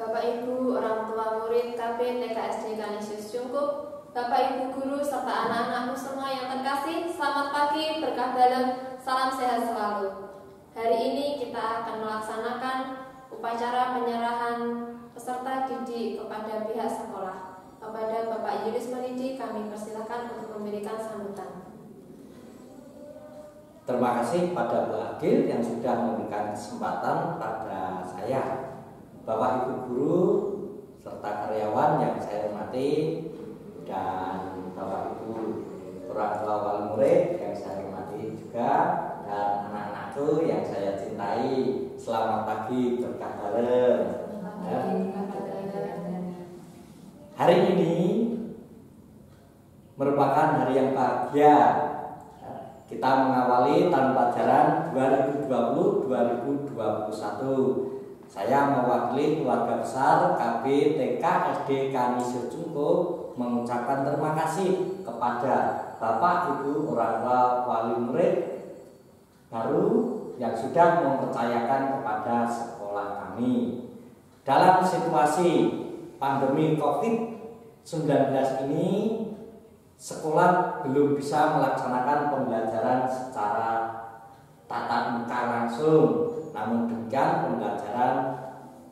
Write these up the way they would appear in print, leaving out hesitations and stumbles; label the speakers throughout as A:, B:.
A: Bapak Ibu orang tua murid KB TK SD Kanisius Cungkup, Bapak Ibu guru serta anak-anakku semua yang terkasih, selamat pagi, berkah dalam, salam sehat selalu. Hari ini kita akan melaksanakan upacara penyerahan peserta didik kepada pihak sekolah. Kepada Bapak Yulis Menidi kami persilakan untuk memberikan sambutan.
B: Terima kasih pada Bu Agil yang sudah memberikan kesempatan pada saya. Bapak Ibu guru serta karyawan yang saya hormati, dan Bapak Ibu orang tua wali murid yang saya hormati juga, dan anak-anakku yang saya cintai, selamat pagi, berkah dalam. Hari ini merupakan hari yang bahagia. Kita mengawali tahun pelajaran 2020-2021. Saya mewakili keluarga besar KB TK SD Kanisius Cungkup mengucapkan terima kasih kepada Bapak Ibu orang tua wali murid baru yang sudah mempercayakan kepada sekolah kami. Dalam situasi pandemi COVID-19 ini, sekolah belum bisa melaksanakan pembelajaran secara tatap muka langsung. Namun demikian, pembelajaran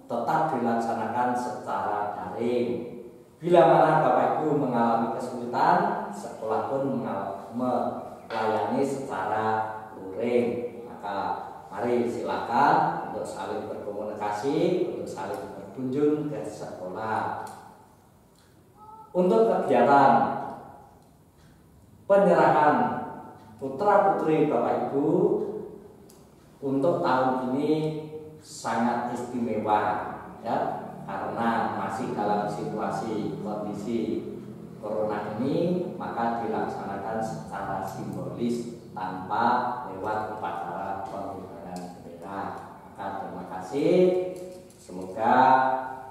B: tetap dilaksanakan secara daring. Bila mana Bapak Ibu mengalami kesulitan, sekolah pun melayani secara luring. Maka mari silakan untuk saling berkomunikasi, untuk saling berkunjung ke sekolah. Untuk kegiatan penyerahan putra-putri Bapak Ibu untuk tahun ini sangat istimewa, ya, karena masih dalam situasi kondisi corona ini, maka dilaksanakan secara simbolis tanpa lewat upacara pengibaran bendera. Maka terima kasih, semoga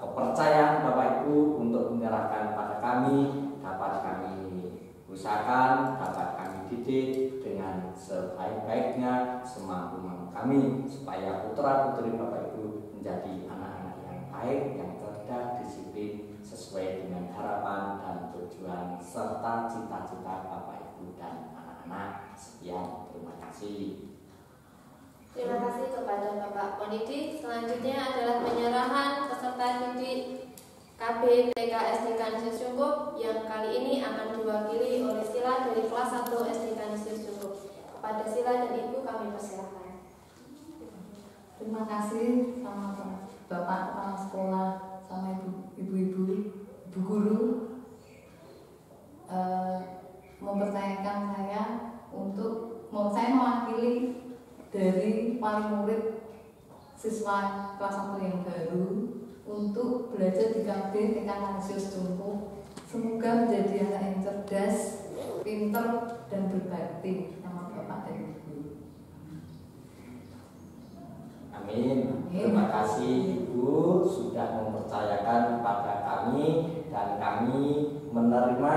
B: kepercayaan Bapak Ibu untuk menyerahkan pada kami dapat kami usahakan, dapat kami didik dengan sebaik-baiknya, semampu kami, supaya putra-putri Bapak Ibu menjadi anak-anak yang baik, yang cerdas, disiplin, sesuai dengan harapan dan tujuan serta cita-cita Bapak Ibu dan anak-anak. Sekian, terima kasih.
A: Terima kasih kepada Bapak Pendidik. Selanjutnya adalah penyerahan peserta didik KB TK SD Kanisius Cungkup yang kali ini akan diwakili oleh Sila dari kelas 1 SD Kanisius Cungkup. Kepada Sila dan Ibu kami persilakan.
C: Terima kasih sama Bapak Kepala Sekolah, sama ibu-ibu, ibu guru mempercayakan saya untuk saya mewakili dari wali murid siswa kelas 1 yang baru untuk belajar di KB TK Kanisius Cungkup. Semoga menjadi anak yang cerdas, pinter, dan berbakti sama Bapak dan Ibu.
B: Amin. Terima kasih Ibu sudah mempercayakan kepada kami, dan kami menerima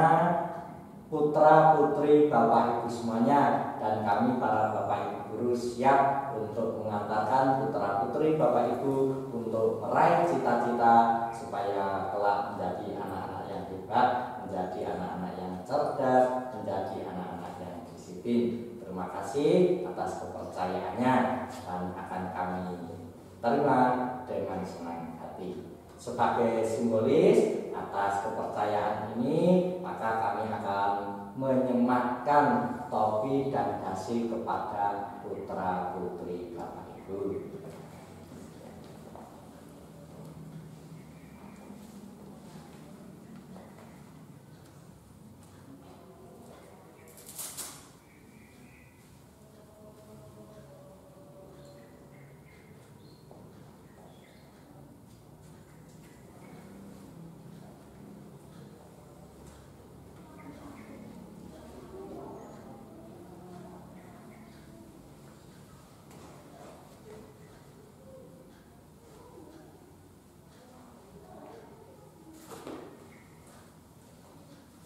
B: putra-putri Bapak Ibu semuanya, dan kami para Bapak Ibu guru siap untuk mengantarkan putra-putri Bapak Ibu untuk meraih cita-cita supaya kelak menjadi anak-anak yang hebat, menjadi anak-anak yang cerdas, menjadi anak-anak yang disiplin. Terima kasih atas kepercayaannya, dan akan kami terima dengan senang hati. Sebagai simbolis atas kepercayaan ini, maka kami akan menyematkan topi dan dasi kepada putra-putri Bapak Ibu.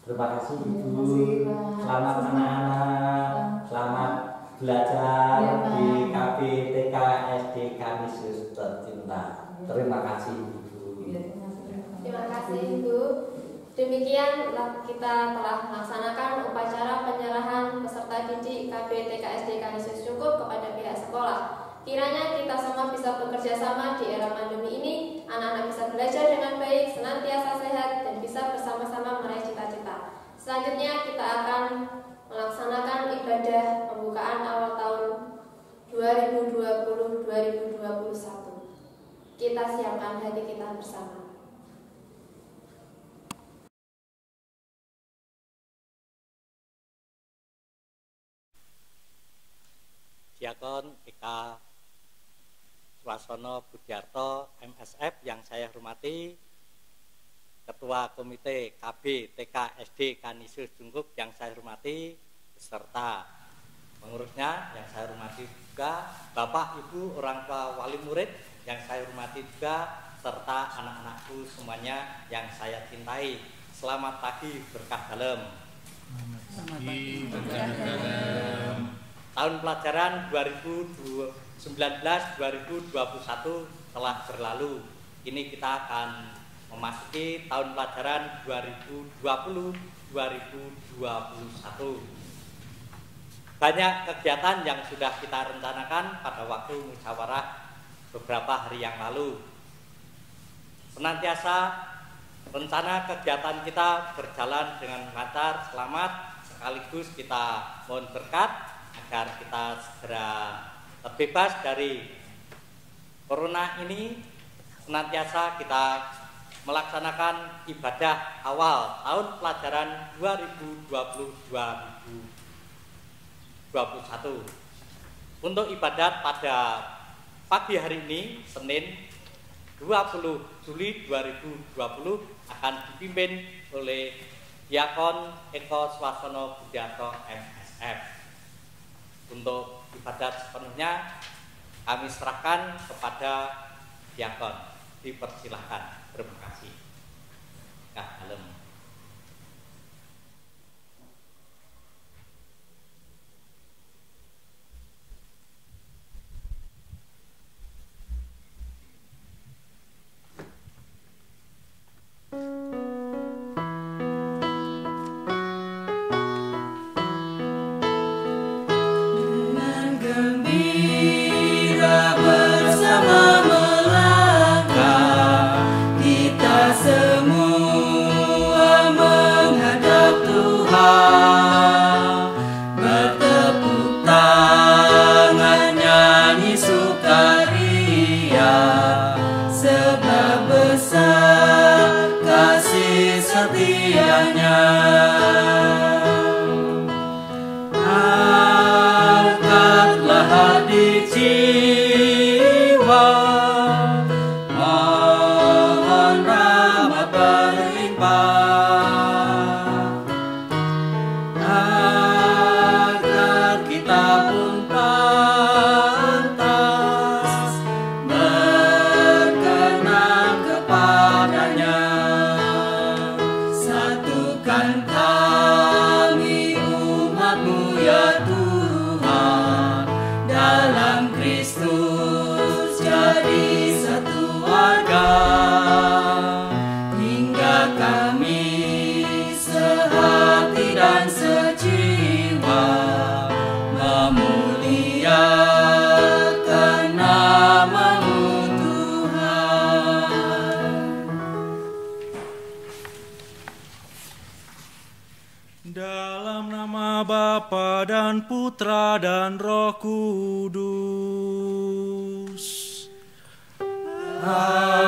B: Terima kasih Ibu. Selamat anak-anak, selamat belajar di KB TK SD Kanisius tercinta. Terima kasih Ibu.
A: Terima kasih Ibu. Demikian kita telah melaksanakan upacara penyerahan peserta didik KB TK SD Kanisius Cungkup kepada pihak sekolah. Kiranya kita semua bisa bekerja sama di era pandemi ini, anak-anak bisa belajar dengan baik, senantiasa sehat, dan bisa bersama-sama meraih cita-cita. Selanjutnya kita akan melaksanakan ibadah pembukaan awal tahun 2020-2021. Kita siapkan hati kita bersama.
B: Diakon Eka Swasono Budiarto MSF yang saya hormati, Ketua Komite KB TK SD Kanisius Cungkup yang saya hormati, beserta pengurusnya yang saya hormati juga, Bapak Ibu orang tua wali murid yang saya hormati juga, serta anak-anakku semuanya yang saya cintai. Selamat pagi berkah dalam.
D: Selamat pagi berkah dalam.
B: Tahun pelajaran 2019-2021 telah berlalu. Kini kita akan memasuki tahun pelajaran 2020-2021. Banyak kegiatan yang sudah kita rencanakan pada waktu musyawarah beberapa hari yang lalu. Senantiasa rencana kegiatan kita berjalan dengan lancar, selamat, sekaligus kita mohon berkat agar kita segera terbebas dari corona ini. Senantiasa kita melaksanakan ibadah awal tahun pelajaran 2020-2021. Untuk ibadat pada pagi hari ini, Senin 20 Juli 2020 akan dipimpin oleh Diakon Eko Swasono Budiarto MSF. Untuk ibadat sepenuhnya kami serahkan kepada Diakon. Dipersilahkan. Terima kasih. Kak Dalem.
D: Dalam nama Bapa dan Putra dan Roh Kudus. Amin.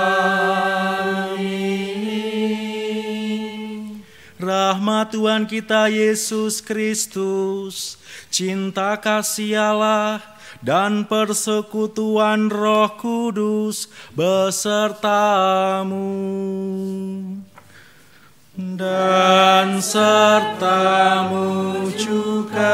D: Rahmat Tuhan kita Yesus Kristus, cinta kasih Allah, dan persekutuan Roh Kudus besertamu dan sertamu juga.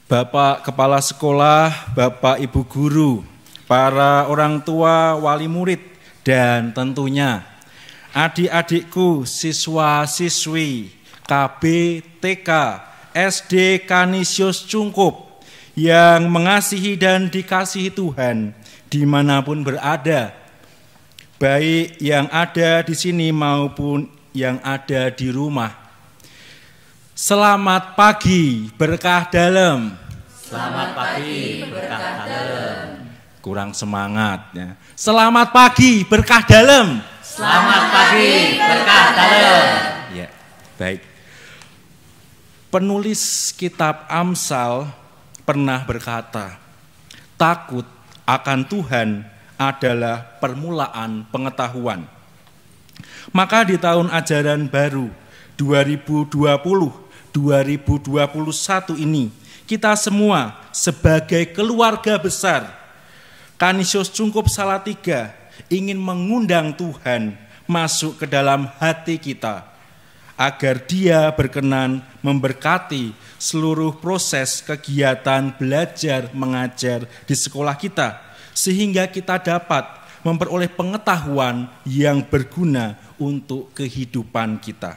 D: Bapak Kepala Sekolah, Bapak Ibu Guru, para orang tua, wali murid, dan tentunya adik-adikku siswa-siswi KB TK SD Kanisius Cungkup yang mengasihi dan dikasihi Tuhan dimanapun berada, baik yang ada di sini maupun yang ada di rumah. Selamat pagi, berkah dalam.
B: Selamat pagi, berkah dalam.
D: Kurang semangat ya. Selamat pagi, berkah dalam.
B: Selamat pagi, berkah dalam.
D: Ya, baik. Penulis kitab Amsal pernah berkata, takut akan Tuhan adalah permulaan pengetahuan. Maka di tahun ajaran baru 2020-2021 ini, kita semua sebagai keluarga besar Kanisius Cungkup Salatiga ingin mengundang Tuhan masuk ke dalam hati kita, agar Dia berkenan memberkati seluruh proses kegiatan belajar mengajar di sekolah kita, sehingga kita dapat memperoleh pengetahuan yang berguna untuk kehidupan kita.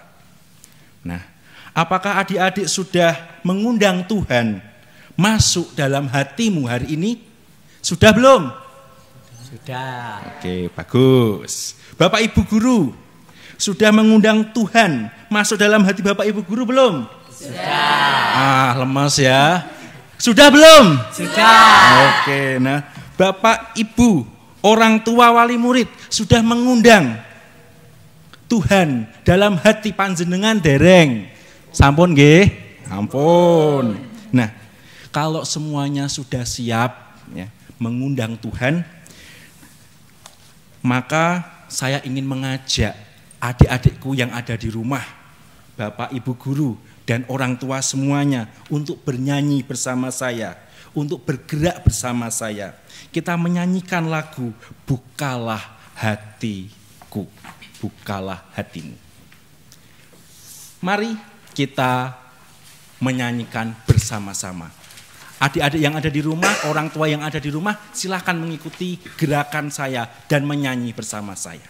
D: Nah, apakah adik-adik sudah mengundang Tuhan masuk dalam hatimu hari ini? Sudah belum?
B: Sudah.
D: Oke, bagus. Bapak Ibu Guru, sudah mengundang Tuhan masuk dalam hati Bapak Ibu Guru belum?
B: Sudah.
D: Lemas ya. Sudah belum?
B: Sudah.
D: Oke, nah Bapak Ibu, orang tua wali murid sudah mengundang Tuhan dalam hati panjenengan dereng. Sampun nggih? Ampun. Nah, kalau semuanya sudah siap ya, mengundang Tuhan, maka saya ingin mengajak adik-adikku yang ada di rumah, Bapak Ibu Guru dan orang tua semuanya untuk bernyanyi bersama saya, untuk bergerak bersama saya. Kita menyanyikan lagu Bukalah Hatiku, bukalah hatimu. Mari kita menyanyikan bersama-sama. Adik-adik yang ada di rumah, orang tua yang ada di rumah, silahkan mengikuti gerakan saya dan menyanyi bersama saya.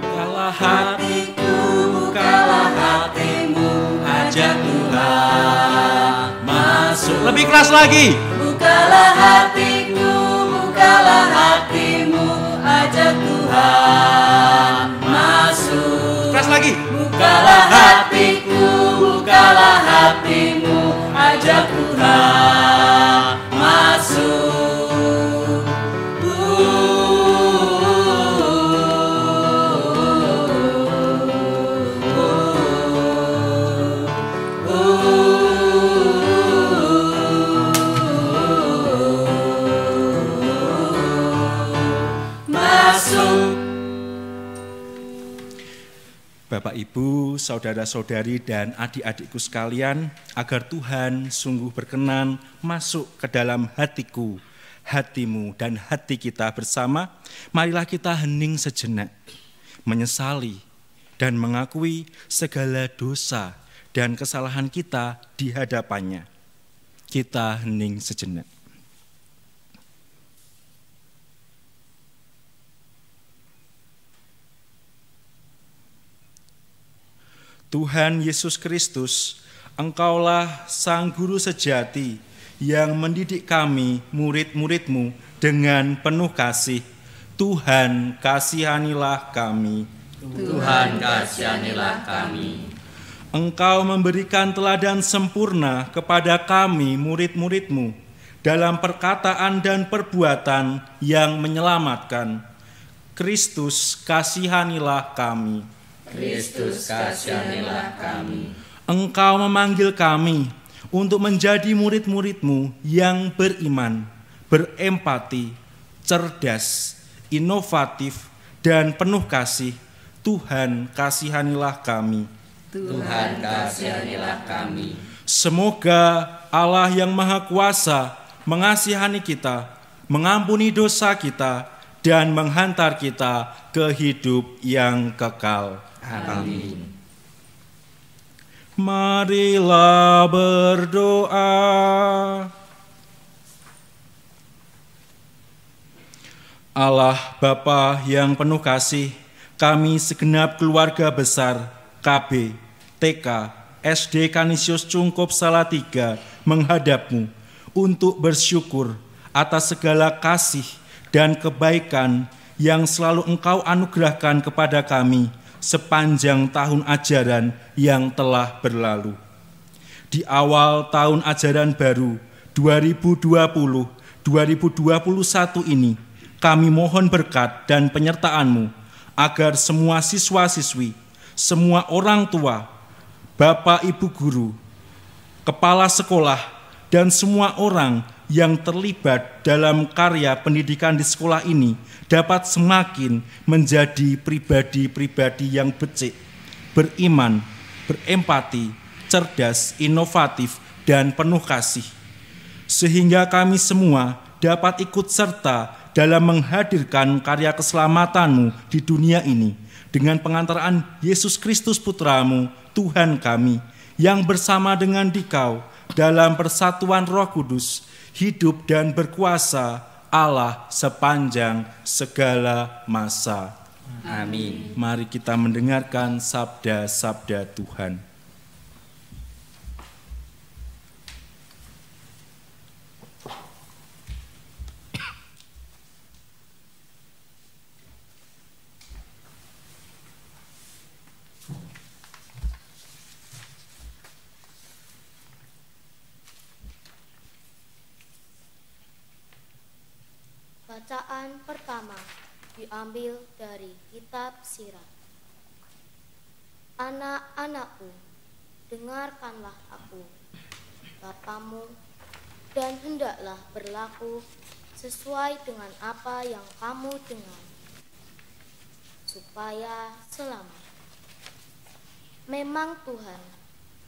D: Bukalah hatiku, bukalah hatimu, ajak Tuhan masuk. Lebih keras lagi.
C: Bukalah hatiku, bukalah hatimu, ajak Tuhan masuk.
D: Keras lagi.
C: Bukalah hatiku, bukalah hatimu, ajak Tuhan masuk.
D: Bapak Ibu, saudara-saudari dan adik-adikku sekalian, agar Tuhan sungguh berkenan masuk ke dalam hatiku, hatimu dan hati kita bersama, marilah kita hening sejenak, menyesali dan mengakui segala dosa dan kesalahan kita di hadapannya. Kita hening sejenak. Tuhan Yesus Kristus, Engkaulah Sang Guru sejati yang mendidik kami, murid-murid-Mu, dengan penuh kasih. Tuhan, kasihanilah kami.
B: Tuhan, kasihanilah kami.
D: Engkau memberikan teladan sempurna kepada kami, murid-murid-Mu, dalam perkataan dan perbuatan yang menyelamatkan. Kristus, kasihanilah kami.
B: Kristus, kasihanilah kami.
D: Engkau memanggil kami untuk menjadi murid-murid-Mu yang beriman, berempati, cerdas, inovatif, dan penuh kasih. Tuhan, kasihanilah kami.
B: Tuhan, kasihanilah kami.
D: Semoga Allah yang Maha Kuasa mengasihani kita, mengampuni dosa kita, dan menghantar kita ke hidup yang kekal.
B: Amin.
D: Marilah berdoa. Allah Bapa yang penuh kasih, kami segenap keluarga besar KB, TK, SD Kanisius Cungkup Salatiga menghadap-Mu untuk bersyukur atas segala kasih dan kebaikan yang selalu Engkau anugerahkan kepada kami sepanjang tahun ajaran yang telah berlalu. Di awal tahun ajaran baru 2020-2021 ini, kami mohon berkat dan penyertaan-Mu agar semua siswa-siswi, semua orang tua, Bapak Ibu guru, kepala sekolah, dan semua orang yang terlibat dalam karya pendidikan di sekolah ini dapat semakin menjadi pribadi-pribadi yang becik, beriman, berempati, cerdas, inovatif, dan penuh kasih. Sehingga kami semua dapat ikut serta dalam menghadirkan karya keselamatan-Mu di dunia ini dengan pengantaraan Yesus Kristus Putra-Mu, Tuhan kami, yang bersama dengan Dikau dalam persatuan Roh Kudus, hidup dan berkuasa Allah sepanjang segala masa.
B: Amin.
D: Mari kita mendengarkan sabda-sabda Tuhan.
E: Bacaan pertama diambil dari kitab Sirah. Anak-anakku, dengarkanlah aku, Bapamu, dan hendaklah berlaku sesuai dengan apa yang kamu dengar, supaya selamat. Memang Tuhan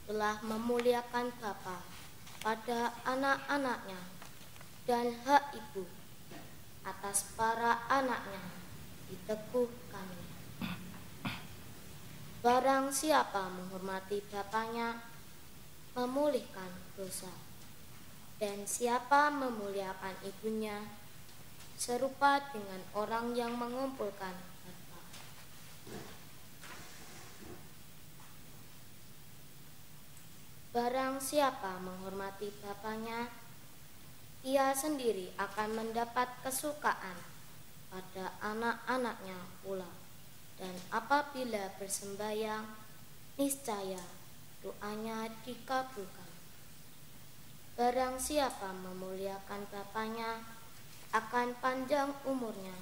E: telah memuliakan Bapa pada anak-anaknya dan hak ibu atas para anaknya diteguhkannya. Barang siapa menghormati bapaknya memulihkan dosa, dan siapa memuliakan ibunya serupa dengan orang yang mengumpulkan harta. Barang siapa menghormati bapaknya, ia sendiri akan mendapat kesukaan pada anak-anaknya pula. Dan apabila bersembahyang, niscaya doanya dikabulkan. Barang siapa memuliakan bapaknya akan panjang umurnya,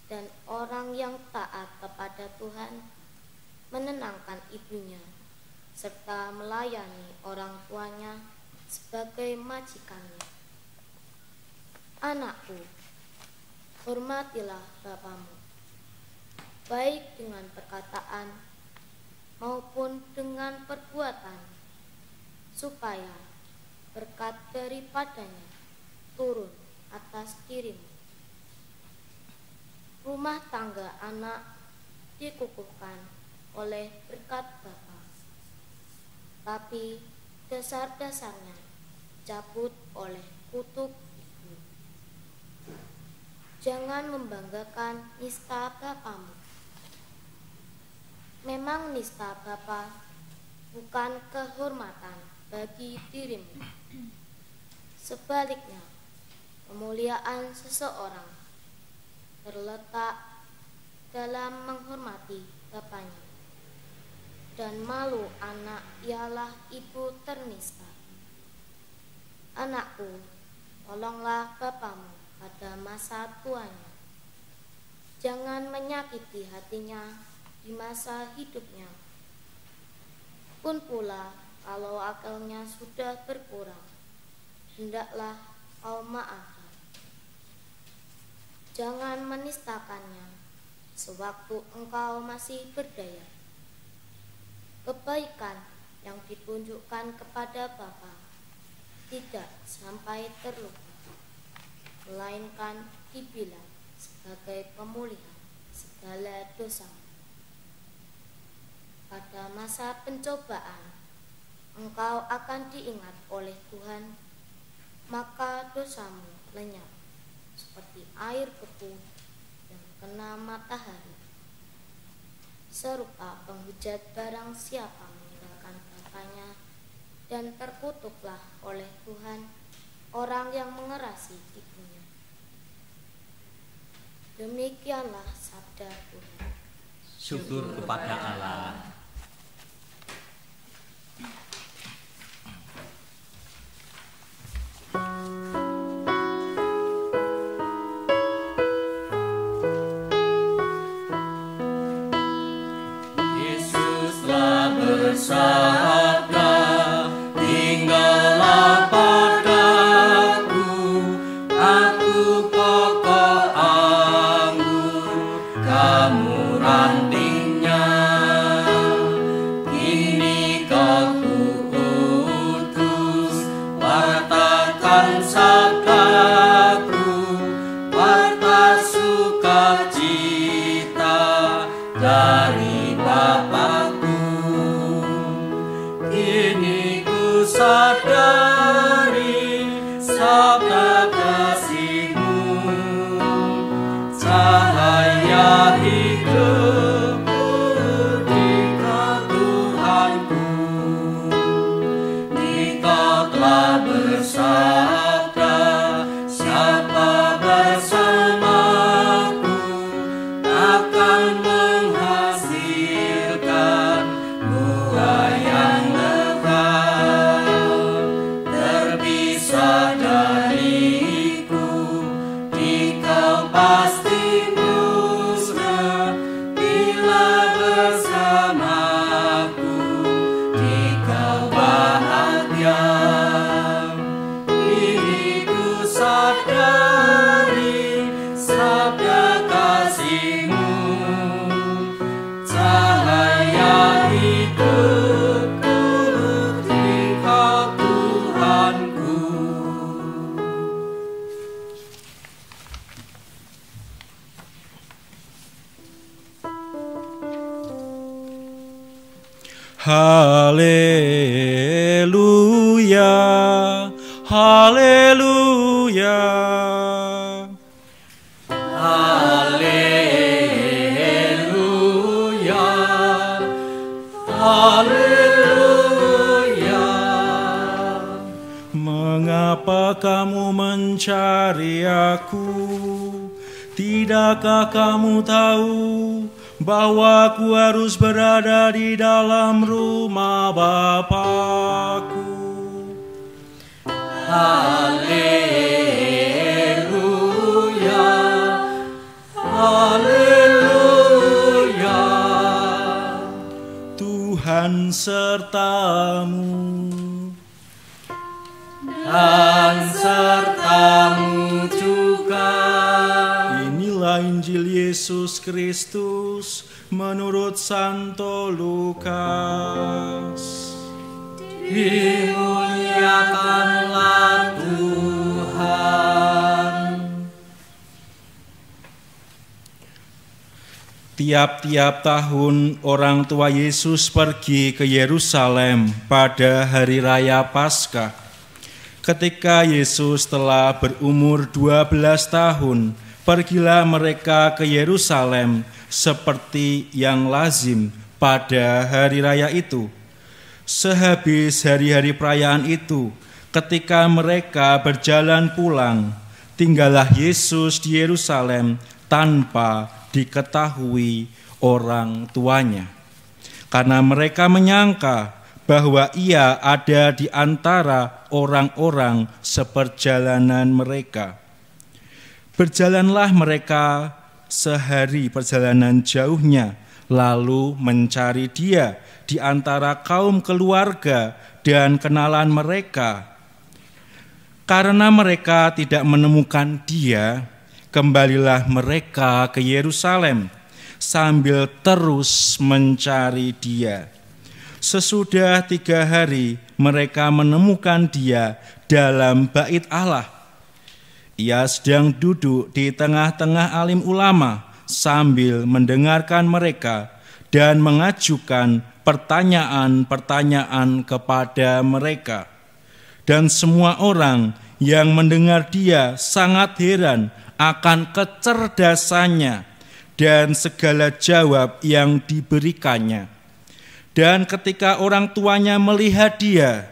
E: dan orang yang taat kepada Tuhan menenangkan ibunya, serta melayani orang tuanya sebagai majikannya. Anakku, hormatilah bapamu, baik dengan perkataan maupun dengan perbuatan, supaya berkat daripadanya turun atas dirimu. Rumah tangga anak dikukuhkan oleh berkat bapa, tapi dasar-dasarnya dicabut oleh kutuk. Jangan membanggakan nista bapamu. Memang nista bapa bukan kehormatan bagi dirimu. Sebaliknya, kemuliaan seseorang terletak dalam menghormati bapaknya, dan malu anak ialah ibu ternista. Anakku, tolonglah bapamu pada masa tuanya. Jangan menyakiti hatinya di masa hidupnya. Pun pula kalau akalnya sudah berkurang, hendaklah kau maafkan. Jangan menistakannya sewaktu engkau masih berdaya. Kebaikan yang ditunjukkan kepada Bapa tidak sampai terluka, melainkan dibilang sebagai pemulihan segala dosa. Pada masa pencobaan, engkau akan diingat oleh Tuhan, maka dosamu lenyap seperti air beku yang kena matahari, serupa penghujat barang siapa meninggalkan Bapa. kata-katanya, dan terkutuklah oleh Tuhan orang yang mengerasi ibunya. Demikianlah sabda Tuhan.
B: Syukur kepada Allah. Yesuslah bersabda, tinggallah padaku, aku pokok anggur, kamu rantingnya. Kini kau kuutus, wartakan sabdaku, warta sukacita dari Bapakku. Kini ku sadari sabda kasih-Mu, cahaya hidupku Dikau Tuhanku. Dikau telah bersabda, siapa bersamaku akan menghasilkan buah yang lebat. Terpisah dariku, Dikau pasti musnah. Bila bersamaku, Dikau bahagia. Kini ku sadari sabda kasih-Mu, cahaya hidupku Dikau Tuhanku.
D: Haleluya, haleluya.
B: Haleluya, haleluya.
D: Mengapa kamu mencari aku? Tidakkah kamu tahu bahwa aku harus berada di dalam rumah Bapakku?
B: Haleluya, haleluya.
D: Tuhan sertamu.
B: Dan sertamu juga.
D: Inilah Injil Yesus Kristus menurut Santo Lukas.
B: Dimuliakanlah Tuhan.
D: Tiap-tiap tahun orang tua Yesus pergi ke Yerusalem pada hari raya Paskah. Ketika Yesus telah berumur 12 tahun, pergilah mereka ke Yerusalem seperti yang lazim pada hari raya itu. Sehabis hari-hari perayaan itu, ketika mereka berjalan pulang, tinggallah Yesus di Yerusalem tanpa diketahui orang tuanya. Karena mereka menyangka bahwa ia ada di antara orang-orang seperjalanan mereka. Berjalanlah mereka sehari perjalanan jauhnya, lalu mencari dia di antara kaum keluarga dan kenalan mereka. Karena mereka tidak menemukan dia, kembalilah mereka ke Yerusalem sambil terus mencari dia. Sesudah 3 hari mereka menemukan dia dalam bait Allah. Ia sedang duduk di tengah-tengah alim ulama sambil mendengarkan mereka dan mengajukan pertanyaan-pertanyaan kepada mereka. Dan semua orang yang mendengar dia sangat heran akan kecerdasannya dan segala jawab yang diberikannya. Dan ketika orang tuanya melihat dia,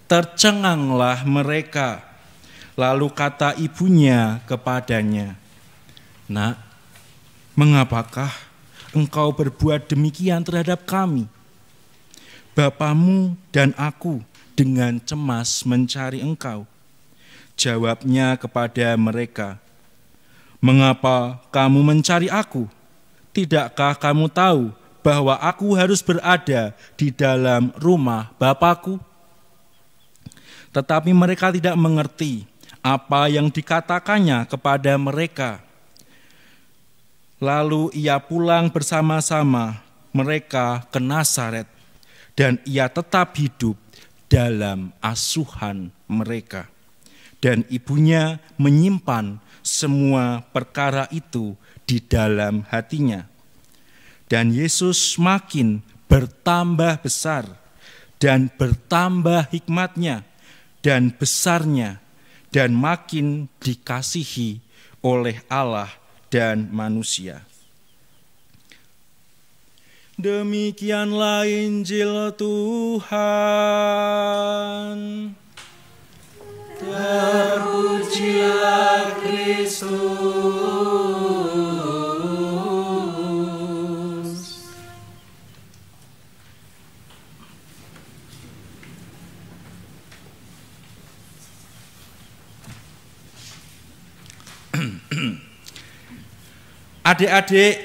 D: tercenganglah mereka. Lalu kata ibunya kepadanya, "Nak, mengapakah engkau berbuat demikian terhadap kami? Bapamu dan aku dengan cemas mencari engkau." Jawabnya kepada mereka, "Mengapa kamu mencari aku? Tidakkah kamu tahu bahwa aku harus berada di dalam rumah Bapakku?" Tetapi mereka tidak mengerti apa yang dikatakannya kepada mereka. Lalu ia pulang bersama-sama mereka ke Nazaret, dan ia tetap hidup dalam asuhan mereka. Dan ibunya menyimpan semua perkara itu di dalam hatinya. Dan Yesus makin bertambah besar dan bertambah hikmatnya dan besarnya, dan makin dikasihi oleh Allah dan manusia. Demikianlah Injil Tuhan. Terpujilah Kristus. Adik-adik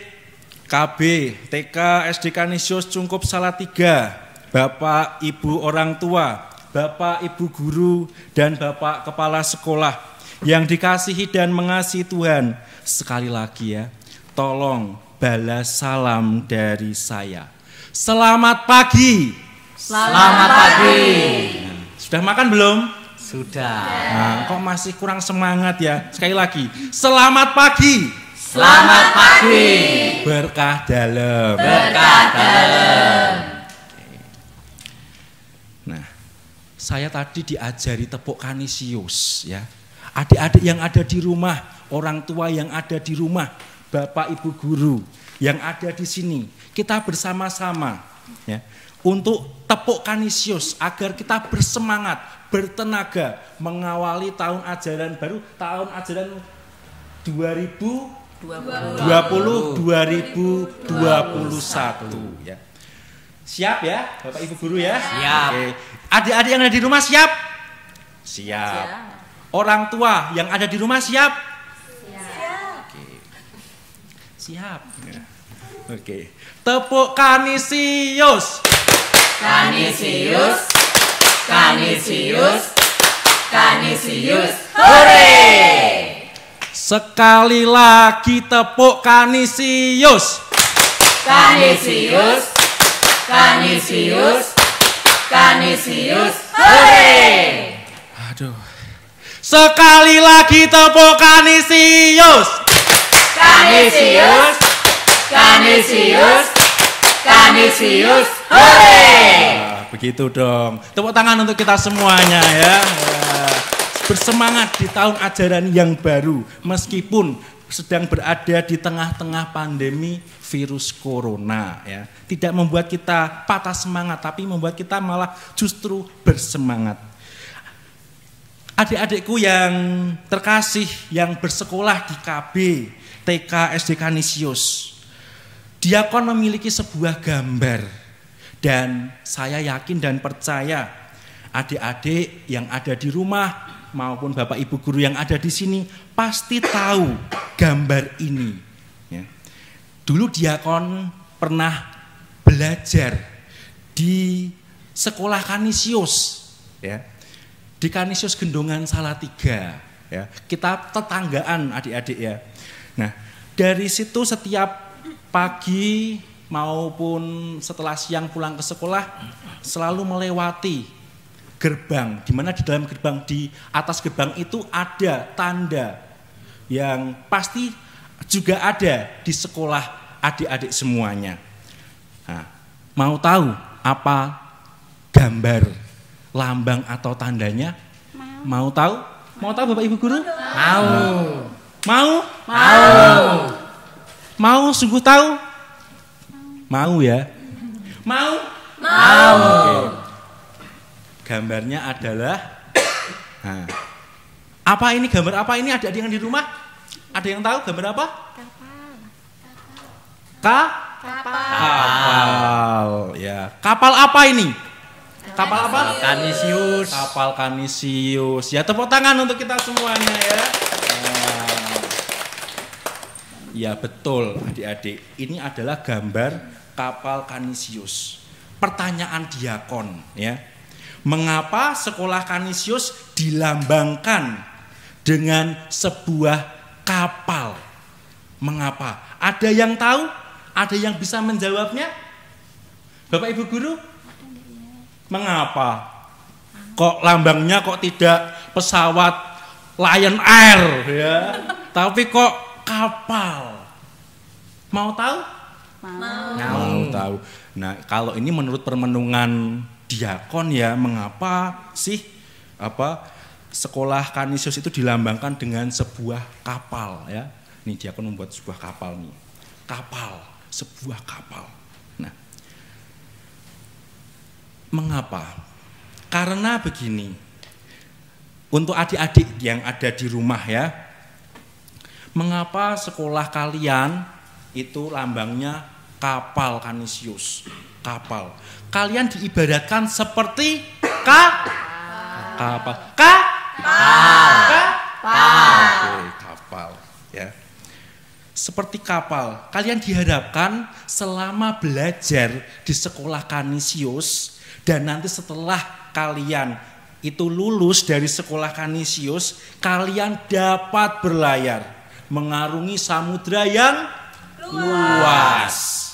D: KB, TK, SD Kanisius Cungkup Salatiga, Bapak, Ibu orang tua, Bapak, Ibu guru, dan Bapak Kepala Sekolah yang dikasihi dan mengasihi Tuhan, sekali lagi ya, tolong balas salam dari saya. Selamat pagi.
B: Selamat pagi.
D: Sudah makan belum?
B: Sudah.
D: Nah, kok masih kurang semangat ya? Sekali lagi, selamat pagi.
B: Selamat pagi.
D: Berkah dalam.
B: Berkah dalam.
D: Nah, saya tadi diajari tepuk Kanisius ya. Adik-adik yang ada di rumah, orang tua yang ada di rumah, Bapak Ibu guru yang ada di sini, kita bersama-sama ya untuk tepuk Kanisius agar kita bersemangat, bertenaga mengawali tahun ajaran baru, tahun ajaran 2020-2021 ya. Siap ya, Bapak Ibu guru ya?
B: Siap.
D: Oke. Adik-adik yang ada di rumah siap? Siap. Orang tua yang ada di rumah siap? Siap. Oke. Siap. Ya. Oke. Tepuk Kanisius.
B: Kanisius. Kanisius. Kanisius. Hore!
D: Sekali lagi tepuk Kanisius.
B: Kanisius. Kanisius. Kanisius. Hore!
D: Aduh. Sekali lagi tepuk Kanisius.
B: Kanisius. Kanisius. Kanisius. Hore!
D: Nah, begitu dong. Tepuk tangan untuk kita semuanya ya. Bersemangat di tahun ajaran yang baru meskipun sedang berada di tengah-tengah pandemi virus corona ya. Tidak membuat kita patah semangat tapi membuat kita malah justru bersemangat. Adik-adikku yang terkasih yang bersekolah di KB, TK, SD Kanisius. Diakon memiliki sebuah gambar dan saya yakin dan percaya adik-adik yang ada di rumah maupun Bapak Ibu guru yang ada di sini pasti tahu gambar ini. Ya. Dulu diakon pernah belajar di sekolah Kanisius, ya, di Kanisius Gendongan Salatiga. Ya. Kita tetanggaan adik-adik ya. Nah dari situ setiap pagi maupun setelah siang pulang ke sekolah selalu melewati gerbang, di mana di dalam gerbang, di atas gerbang itu ada tanda yang pasti juga ada di sekolah adik-adik semuanya. Nah, mau tahu apa gambar, lambang atau tandanya? Mau tahu? Mau tahu Bapak Ibu guru?
B: Mau.
D: Mau?
B: Mau.
D: Mau sungguh tahu? Mau ya? Mau?
A: Mau.
D: Oke. Gambarnya adalah nah, apa ini, gambar apa ini adik-adik yang di rumah? Ada yang tahu gambar apa? Kapal. Ya, kapal apa ini? Kapal apa?
B: Kanisius.
D: Kapal Kanisius. Ya, tepuk tangan untuk kita semuanya ya. Ya betul adik-adik, ini adalah gambar kapal Kanisius. Pertanyaan diakon ya, mengapa sekolah Kanisius dilambangkan dengan sebuah kapal? Mengapa? Ada yang tahu? Ada yang bisa menjawabnya? Bapak Ibu Guru? Mengapa? Kok lambangnya kok tidak pesawat Lion Air ya? Tapi kok kapal? Mau tahu? Mau tahu. Nah, kalau ini menurut permenungan diakon ya, mengapa sih sekolah Kanisius itu dilambangkan dengan sebuah kapal ya? Nih diakon membuat sebuah kapal nih. Kapal, sebuah kapal. Nah, mengapa? Karena begini. Untuk adik-adik yang ada di rumah ya, mengapa sekolah kalian itu lambangnya kapal Kanisius? Kapal. Kalian diibaratkan seperti kapal. Oke, kapal ya. Seperti kapal. Kalian diharapkan selama belajar di sekolah Kanisius dan nanti setelah kalian itu lulus dari sekolah Kanisius, kalian dapat berlayar mengarungi samudra yang luas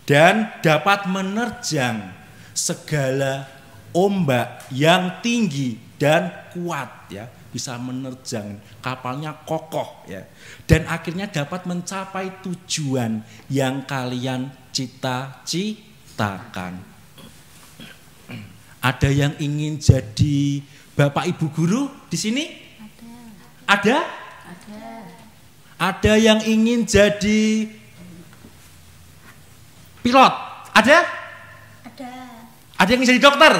D: dan dapat menerjang segala ombak yang tinggi dan kuat ya, bisa menerjang, kapalnya kokoh ya, dan akhirnya dapat mencapai tujuan yang kalian cita-citakan. Ada yang ingin jadi Bapak Ibu guru di sini? Ada? Ada yang ingin jadi pilot? Ada? Ada yang ingin jadi dokter?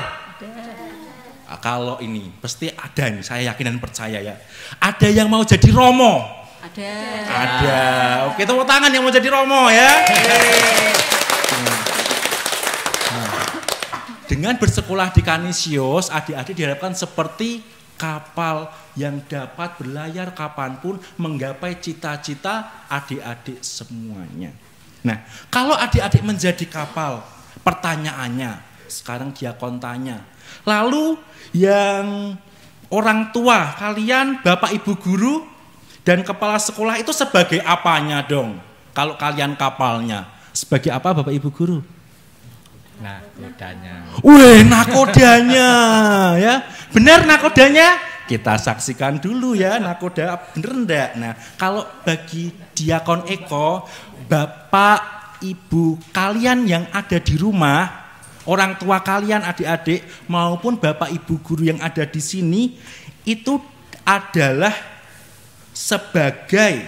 D: Nah, kalau ini pasti ada nih, saya yakin dan percaya ya. Ada yang mau jadi Romo? Ada. Oke, tepuk tangan yang mau jadi Romo ya. Dengan bersekolah di Kanisius, adik-adik diharapkan seperti kapal yang dapat berlayar kapanpun menggapai cita-cita adik-adik semuanya. Nah, kalau adik-adik menjadi kapal, pertanyaannya, sekarang diakon tanya, lalu yang orang tua kalian, Bapak Ibu guru dan kepala sekolah itu sebagai apanya dong? Kalau kalian kapalnya, sebagai apa Bapak Ibu guru?
B: Nakodanya.
D: Nakodanya ya. Benar nakodanya? Kita saksikan dulu ya, nakoda bener enggak? Nah, kalau bagi Diakon Eko, Bapak Ibu kalian yang ada di rumah, orang tua kalian, adik-adik maupun Bapak Ibu guru yang ada di sini itu adalah sebagai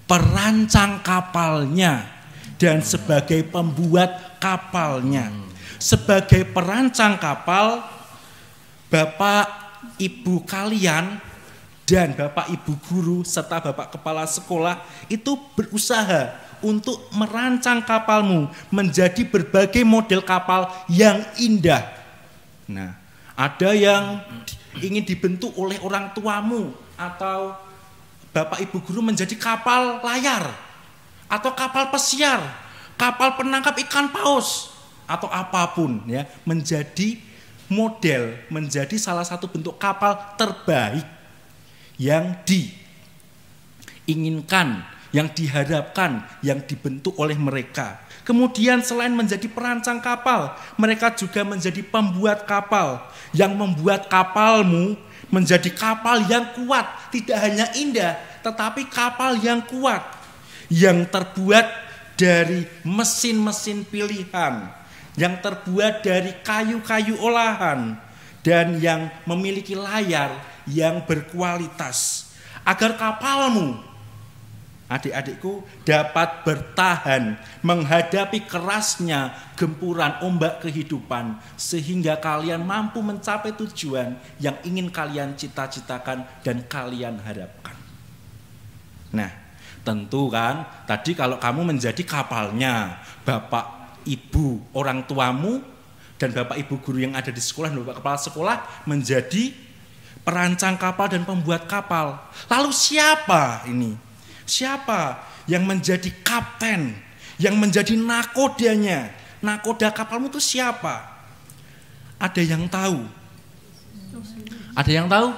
D: perancang kapalnya dan sebagai pembuat kapalnya. Sebagai perancang kapal, Bapak Ibu kalian dan Bapak Ibu guru serta Bapak kepala sekolah itu berusaha untuk merancang kapalmu menjadi berbagai model kapal yang indah. Nah, ada yang ingin dibentuk oleh orang tuamu atau Bapak Ibu guru menjadi kapal layar atau kapal pesiar, kapal penangkap ikan paus atau apapun ya, menjadi model, menjadi salah satu bentuk kapal terbaik yang diinginkan, yang diharapkan, yang dibentuk oleh mereka. Kemudian selain menjadi perancang kapal, mereka juga menjadi pembuat kapal yang membuat kapalmu menjadi kapal yang kuat, tidak hanya indah, tetapi kapal yang kuat, yang terbuat dari mesin-mesin pilihan, yang terbuat dari kayu-kayu olahan, dan yang memiliki layar yang berkualitas, agar kapalmu adik-adikku dapat bertahan menghadapi kerasnya gempuran ombak kehidupan sehingga kalian mampu mencapai tujuan yang ingin kalian cita-citakan dan kalian harapkan. Nah, tentu kan tadi kalau kamu menjadi kapalnya, bapak, ibu, orang tuamu dan bapak ibu guru yang ada di sekolah dan bapak kepala sekolah menjadi perancang kapal dan pembuat kapal. Lalu siapa ini? Siapa yang menjadi kapten, yang menjadi nakodanya? Nakoda kapalmu itu siapa? Ada yang tahu? Ada yang tahu?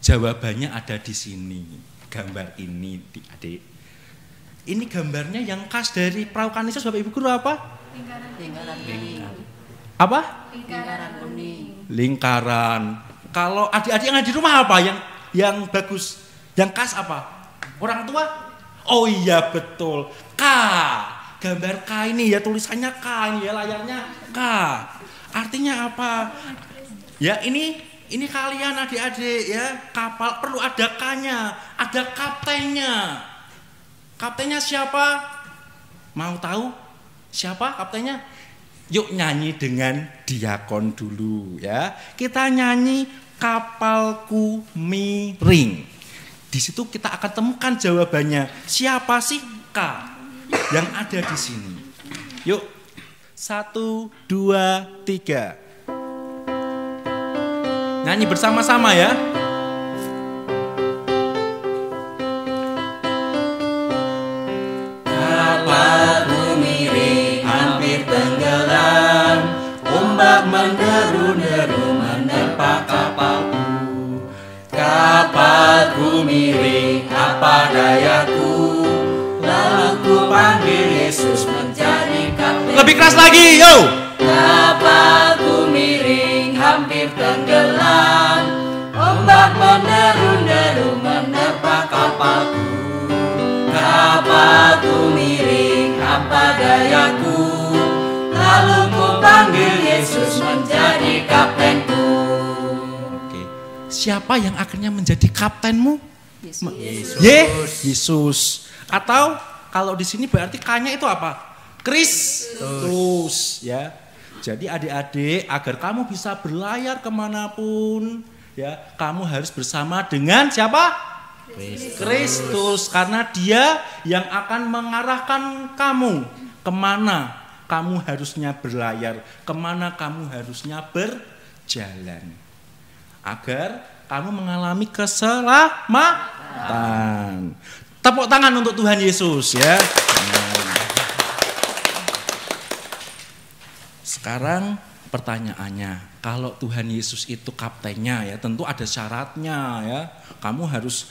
D: Jawabannya ada di sini. Gambar ini, adik. Ini gambarnya yang khas dari perahu Kanisius, Bapak Ibu Guru apa?
C: Lingkaran kuning.
D: Apa?
C: Lingkaran kuning.
D: Lingkaran. Kalau adik-adik yang ada di rumah apa? Yang bagus, yang khas apa? Orang tua? Oh iya betul. K. Gambar K ini ya, tulisannya K ini ya, layarnya K. Artinya apa? Ya ini kalian adik-adik ya, kapal perlu ada K-nya, ada kaptennya. Kaptennya siapa? Mau tahu siapa kaptennya? Yuk nyanyi dengan diakon dulu ya. Kita nyanyi kapalku miring. Di situ kita akan temukan jawabannya. Siapa sih K yang ada di sini? Yuk, 1, 2, 3. Nyanyi bersama-sama ya.
B: Kapalku miring hampir tenggelam, ombak menderu-deru menerpa kapalku. Kapalku miring, apa dayaku? Lalu ku panggil Yesus menjadi kapten.
D: Lebih keras lagi, yo.
B: Kapalku miring, hampir tenggelam, ombak menderu-deru menerpa kapalku. Kapalku miring, apa dayaku? Lalu ku panggil Yesus menjadi kaptenku.
D: Siapa yang akhirnya menjadi kaptenmu?
C: Yesus.
D: Yesus. Atau kalau di sini berarti K-nya itu apa? Kristus. Ya. Jadi adik-adik, agar kamu bisa berlayar kemanapun, ya, kamu harus bersama dengan siapa? Kristus. Karena Dia yang akan mengarahkan kamu kemana kamu harusnya berlayar, kemana kamu harusnya berjalan. Agar kamu mengalami keselamatan. Tepuk tangan untuk Tuhan Yesus ya. Sekarang pertanyaannya, kalau Tuhan Yesus itu kaptennya ya, tentu ada syaratnya ya. Kamu harus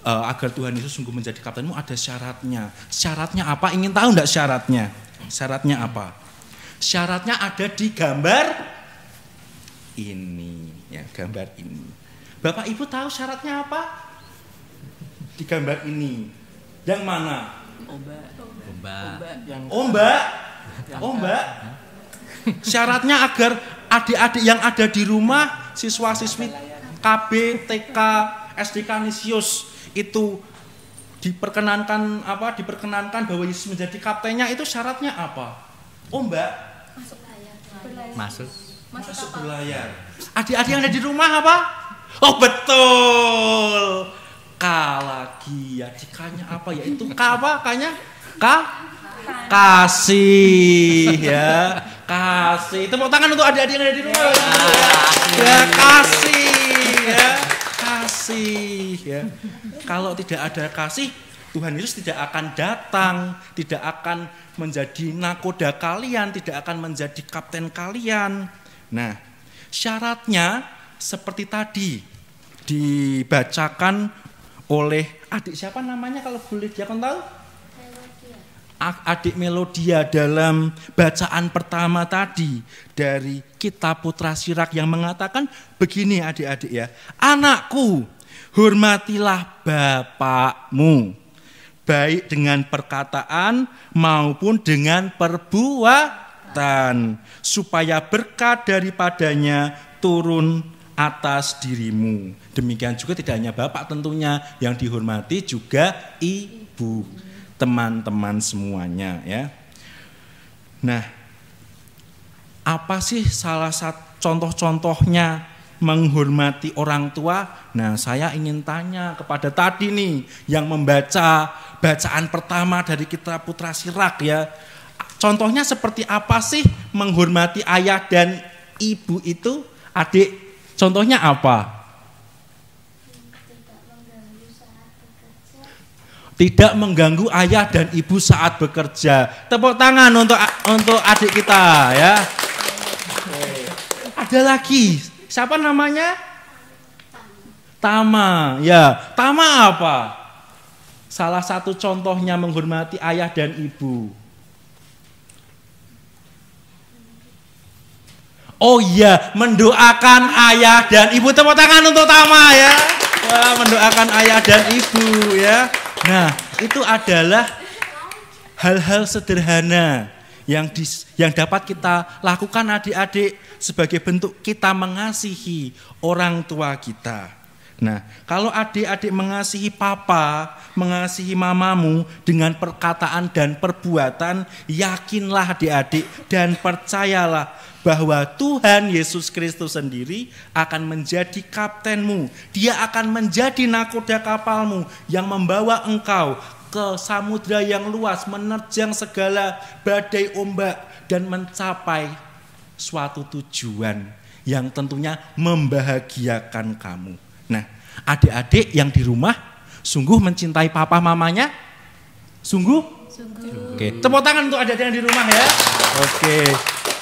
D: agar Tuhan Yesus sungguh menjadi kaptenmu ada syaratnya. Syaratnya apa? Ingin tahu enggak syaratnya? Syaratnya apa? Syaratnya ada di gambar ini ya, gambar ini. Bapak Ibu tahu syaratnya apa? Di gambar ini. Yang mana? Ombak. Syaratnya agar adik-adik yang ada di rumah, siswa-siswi KB, TK, SD Kanisius itu diperkenankan bahwa Yesus menjadi kaptennya, itu syaratnya apa? Ombak. Masuk berlayar. Adik-adik yang ada di rumah apa? Oh betul. K lagi ya, K-nya apa ya? Itu K apa? K-nya? Kasih ya. Kasih. Tepuk tangan untuk adik-adik yang ada di rumah. Ya, kasih ya. Kasih ya. Kalau tidak ada kasih, Tuhan Yesus tidak akan datang, tidak akan menjadi nakoda kalian, tidak akan menjadi kapten kalian. Nah, syaratnya seperti tadi dibacakan oleh adik siapa namanya kalau boleh diakon tahu? Adik Melodia dalam bacaan pertama tadi dari Kitab Putra Sirak yang mengatakan begini adik-adik ya. Anakku, hormatilah bapakmu, baik dengan perkataan maupun dengan perbuatan, supaya berkat daripadanya turun atas dirimu. Demikian juga tidak hanya bapak tentunya, yang dihormati juga ibu, teman-teman semuanya ya. Nah, apa sih salah satu contoh-contohnya menghormati orang tua? Nah, saya ingin tanya kepada tadi nih yang membaca bacaan pertama dari kitab Putra Sirak ya. Contohnya seperti apa sih menghormati ayah dan ibu itu? Adik, contohnya apa? Tidak mengganggu ayah dan ibu saat bekerja. Tepuk tangan untuk adik kita ya. Ada lagi. Siapa namanya? Tama. Ya, Tama apa? Salah satu contohnya menghormati ayah dan ibu. Oh iya, mendoakan ayah dan ibu. Tepuk tangan untuk Tama ya. Wah, mendoakan ayah dan ibu ya. Nah, itu adalah hal-hal sederhana yang dapat kita lakukan adik-adik sebagai bentuk kita mengasihi orang tua kita. Nah, kalau adik-adik mengasihi papa, mengasihi mamamu dengan perkataan dan perbuatan, yakinlah adik-adik dan percayalah bahwa Tuhan Yesus Kristus sendiri akan menjadi kaptenmu. Dia akan menjadi nakoda kapalmu yang membawa engkau ke samudra yang luas, menerjang segala badai ombak dan mencapai suatu tujuan yang tentunya membahagiakan kamu. Nah, adik-adik yang di rumah sungguh mencintai papa mamanya? Sungguh? Oke, tepuk tangan untuk adik-adik yang di rumah ya. Oke.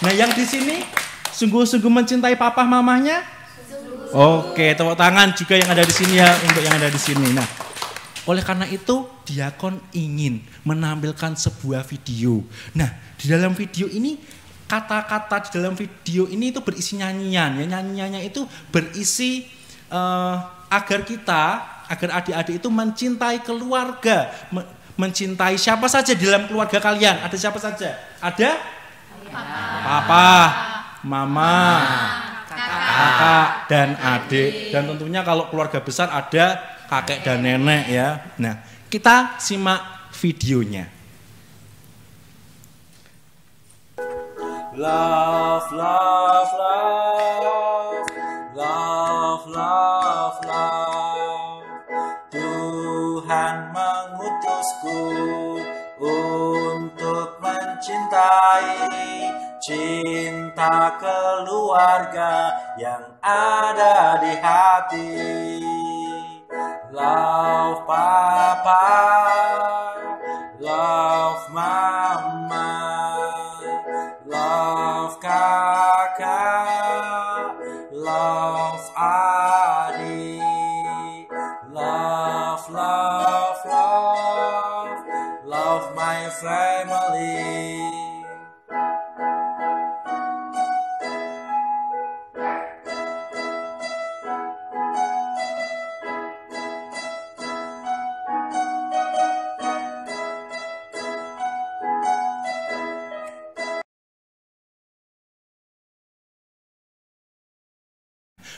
D: Nah, yang di sini sungguh-sungguh mencintai papa mamanya? Oke, tepuk tangan juga yang ada di sini ya, untuk yang ada di sini. Nah, oleh karena itu diakon ingin menampilkan sebuah video. Nah, di dalam video ini kata-kata di dalam video ini itu berisi nyanyian. Ya, nyanyiannya itu berisi agar adik-adik itu mencintai keluarga, mencintai siapa saja di dalam keluarga kalian. Ada siapa saja? Ada papa, mama, kakak, dan adik. Dan tentunya kalau keluarga besar ada kakek dan nenek ya. Nah, kita simak videonya.
F: Love, love, love, love, love, love. Tuhan mengutusku untuk mencintai, cinta keluarga yang ada di hati. Love papa, love mama, love kakak, love adik, love, love, love, love my family.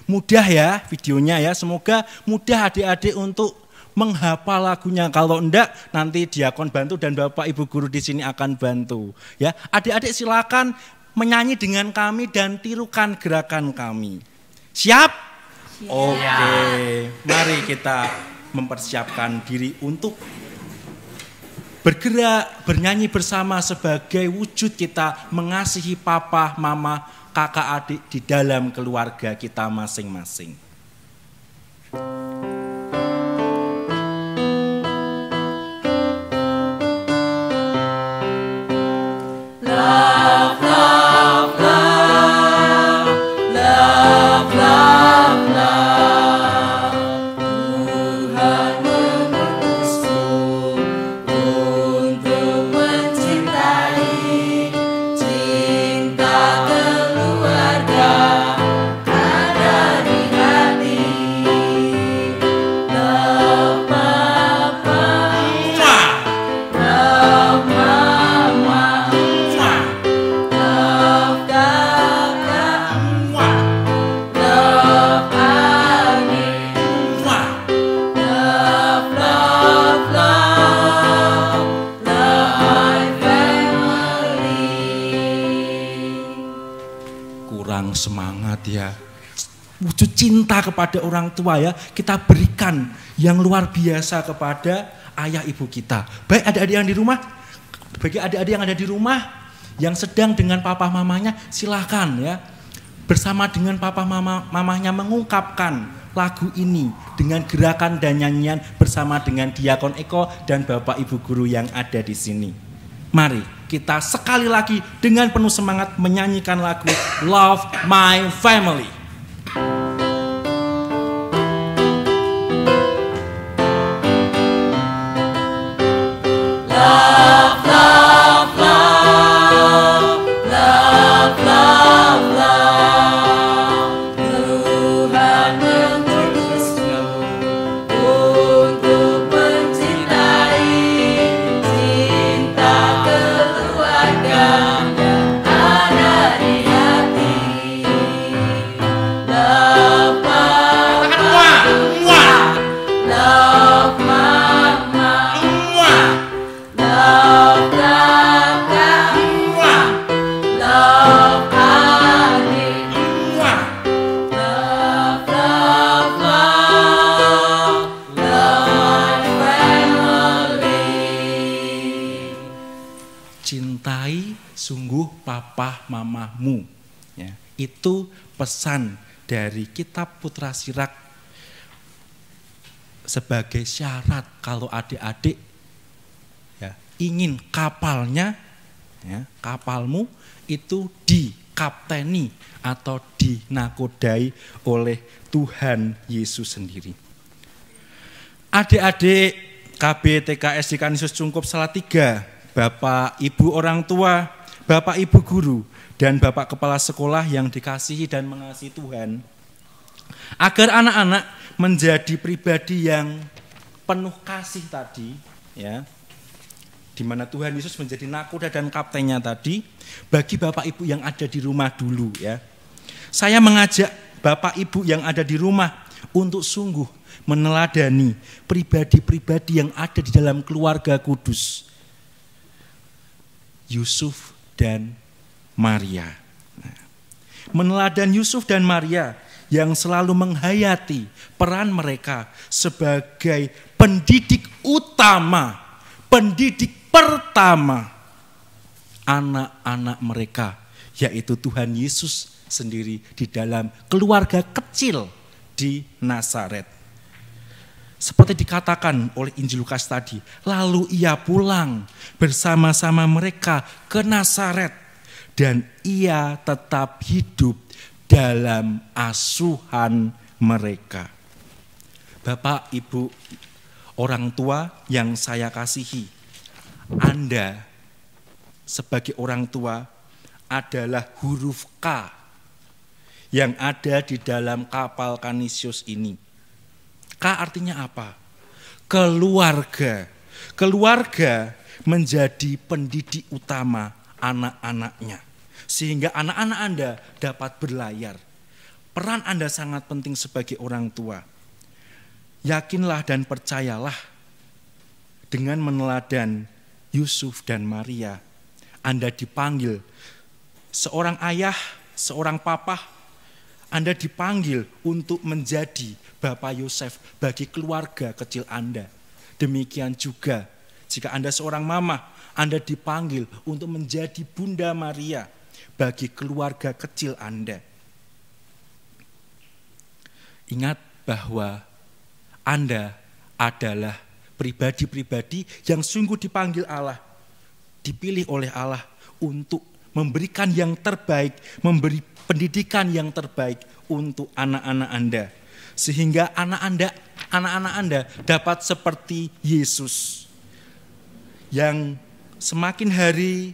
D: Mudah ya videonya ya, semoga mudah adik-adik untuk menghafal lagunya. Kalau enggak nanti diakon bantu dan Bapak Ibu guru di sini akan bantu. Ya, adik-adik silakan menyanyi dengan kami dan tirukan gerakan kami. Siap? Oke, mari kita mempersiapkan diri untuk bergerak, bernyanyi bersama sebagai wujud kita mengasihi papa, mama, kakak, adik di dalam keluarga kita masing-masing.
F: Love, love, love, love, love, love. Tuhan mengutusku untuk mencintai, cinta keluarga ada di hati.
D: ya. Wujud cinta kepada orang tua ya, kita berikan yang luar biasa kepada ayah ibu kita. Baik adik-adik yang di rumah, bagi adik-adik yang ada di rumah, yang sedang dengan papa mamanya, silakan ya. Bersama dengan papa mamanya mengungkapkan lagu ini dengan gerakan dan nyanyian bersama dengan Diakon Eko dan Bapak Ibu guru yang ada di sini. Mari kita sekali lagi dengan penuh semangat menyanyikan lagu Love My Family. Cintai sungguh papa mamamu. Ya, itu pesan dari kitab Putra Sirak sebagai syarat kalau adik-adik ya, ingin kapalnya, ya, kapalmu itu dikapteni atau dinakodai oleh Tuhan Yesus sendiri. Adik-adik KB TKS di Kanisius Cungkup Salatiga, Bapak Ibu orang tua, Bapak Ibu guru, dan Bapak Kepala Sekolah yang dikasihi dan mengasihi Tuhan, agar anak-anak menjadi pribadi yang penuh kasih tadi, ya, di mana Tuhan Yesus menjadi nakoda dan kaptennya tadi, bagi Bapak Ibu yang ada di rumah dulu, ya, saya mengajak Bapak Ibu yang ada di rumah untuk sungguh meneladani pribadi-pribadi yang ada di dalam keluarga kudus, Yusuf dan Maria. Meneladan Yusuf dan Maria yang selalu menghayati peran mereka sebagai pendidik utama, pendidik pertama anak-anak mereka, yaitu Tuhan Yesus sendiri di dalam keluarga kecil di Nazaret. Seperti dikatakan oleh Injil Lukas tadi, lalu ia pulang bersama-sama mereka ke Nazaret dan ia tetap hidup dalam asuhan mereka. Bapak, Ibu, orang tua yang saya kasihi, Anda sebagai orang tua adalah huruf K yang ada di dalam kapal Kanisius ini. K artinya apa? Keluarga. Keluarga menjadi pendidik utama anak-anaknya. Sehingga anak-anak Anda dapat berlayar. Peran Anda sangat penting sebagai orang tua. Yakinlah dan percayalah dengan meneladan Yusuf dan Maria, Anda dipanggil seorang ayah, seorang papa, Anda dipanggil untuk menjadi Bapak Yosef bagi keluarga kecil Anda. Demikian juga jika Anda seorang mama, Anda dipanggil untuk menjadi Bunda Maria bagi keluarga kecil Anda. Ingat bahwa Anda adalah pribadi-pribadi yang sungguh dipanggil Allah, dipilih oleh Allah untuk memberikan yang terbaik, memberi pendidikan yang terbaik untuk anak-anak Anda. Sehingga anak-anak Anda dapat seperti Yesus yang semakin hari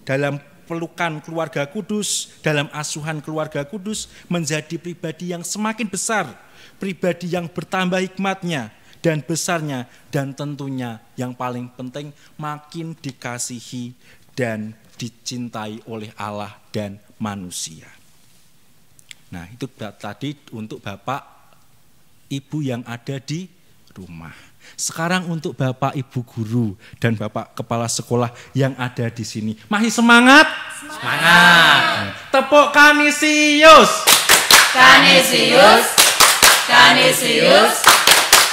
D: dalam pelukan keluarga kudus, dalam asuhan keluarga kudus, menjadi pribadi yang semakin besar, pribadi yang bertambah hikmatnya dan besarnya, dan tentunya yang paling penting makin dikasihi dan dicintai oleh Allah dan manusia. Nah, itu tadi untuk Bapak Ibu yang ada di rumah. Sekarang untuk Bapak Ibu guru dan Bapak Kepala Sekolah yang ada di sini. Masih semangat?
F: Semangat.
D: Tepuk Kanisius.
F: Kanisius, Kanisius,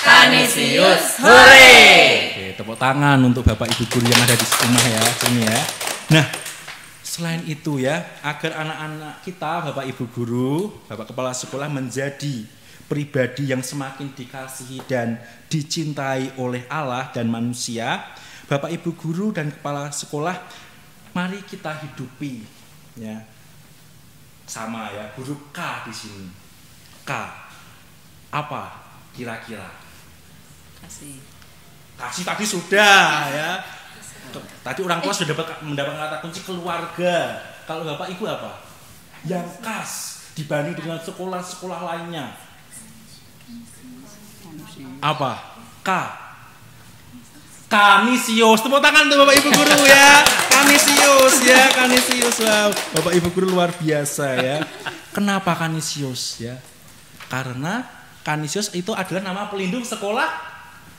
F: Kanisius, hore!
D: Oke, tepuk tangan untuk Bapak Ibu guru yang ada di rumah ya, sini ya. Nah, selain itu ya, agar anak-anak kita, Bapak Ibu guru, Bapak Kepala Sekolah menjadi pribadi yang semakin dikasihi dan dicintai oleh Allah dan manusia, Bapak Ibu guru dan Kepala Sekolah, mari kita hidupi ya. Sama ya, huruf K di sini. K. Apa kira-kira? Kasih tadi sudah ya. Tadi orang tua sudah mendapat kata kunci keluarga. Kalau Bapak Ibu apa? Yang khas dibanding dengan sekolah-sekolah lainnya. Apa? K. Kanisius. Tepuk tangan untuk Bapak Ibu guru ya. Kanisius ya, Kanisius. Wow, Bapak Ibu guru luar biasa ya. Kenapa Kanisius ya? Karena Kanisius itu adalah nama pelindung sekolah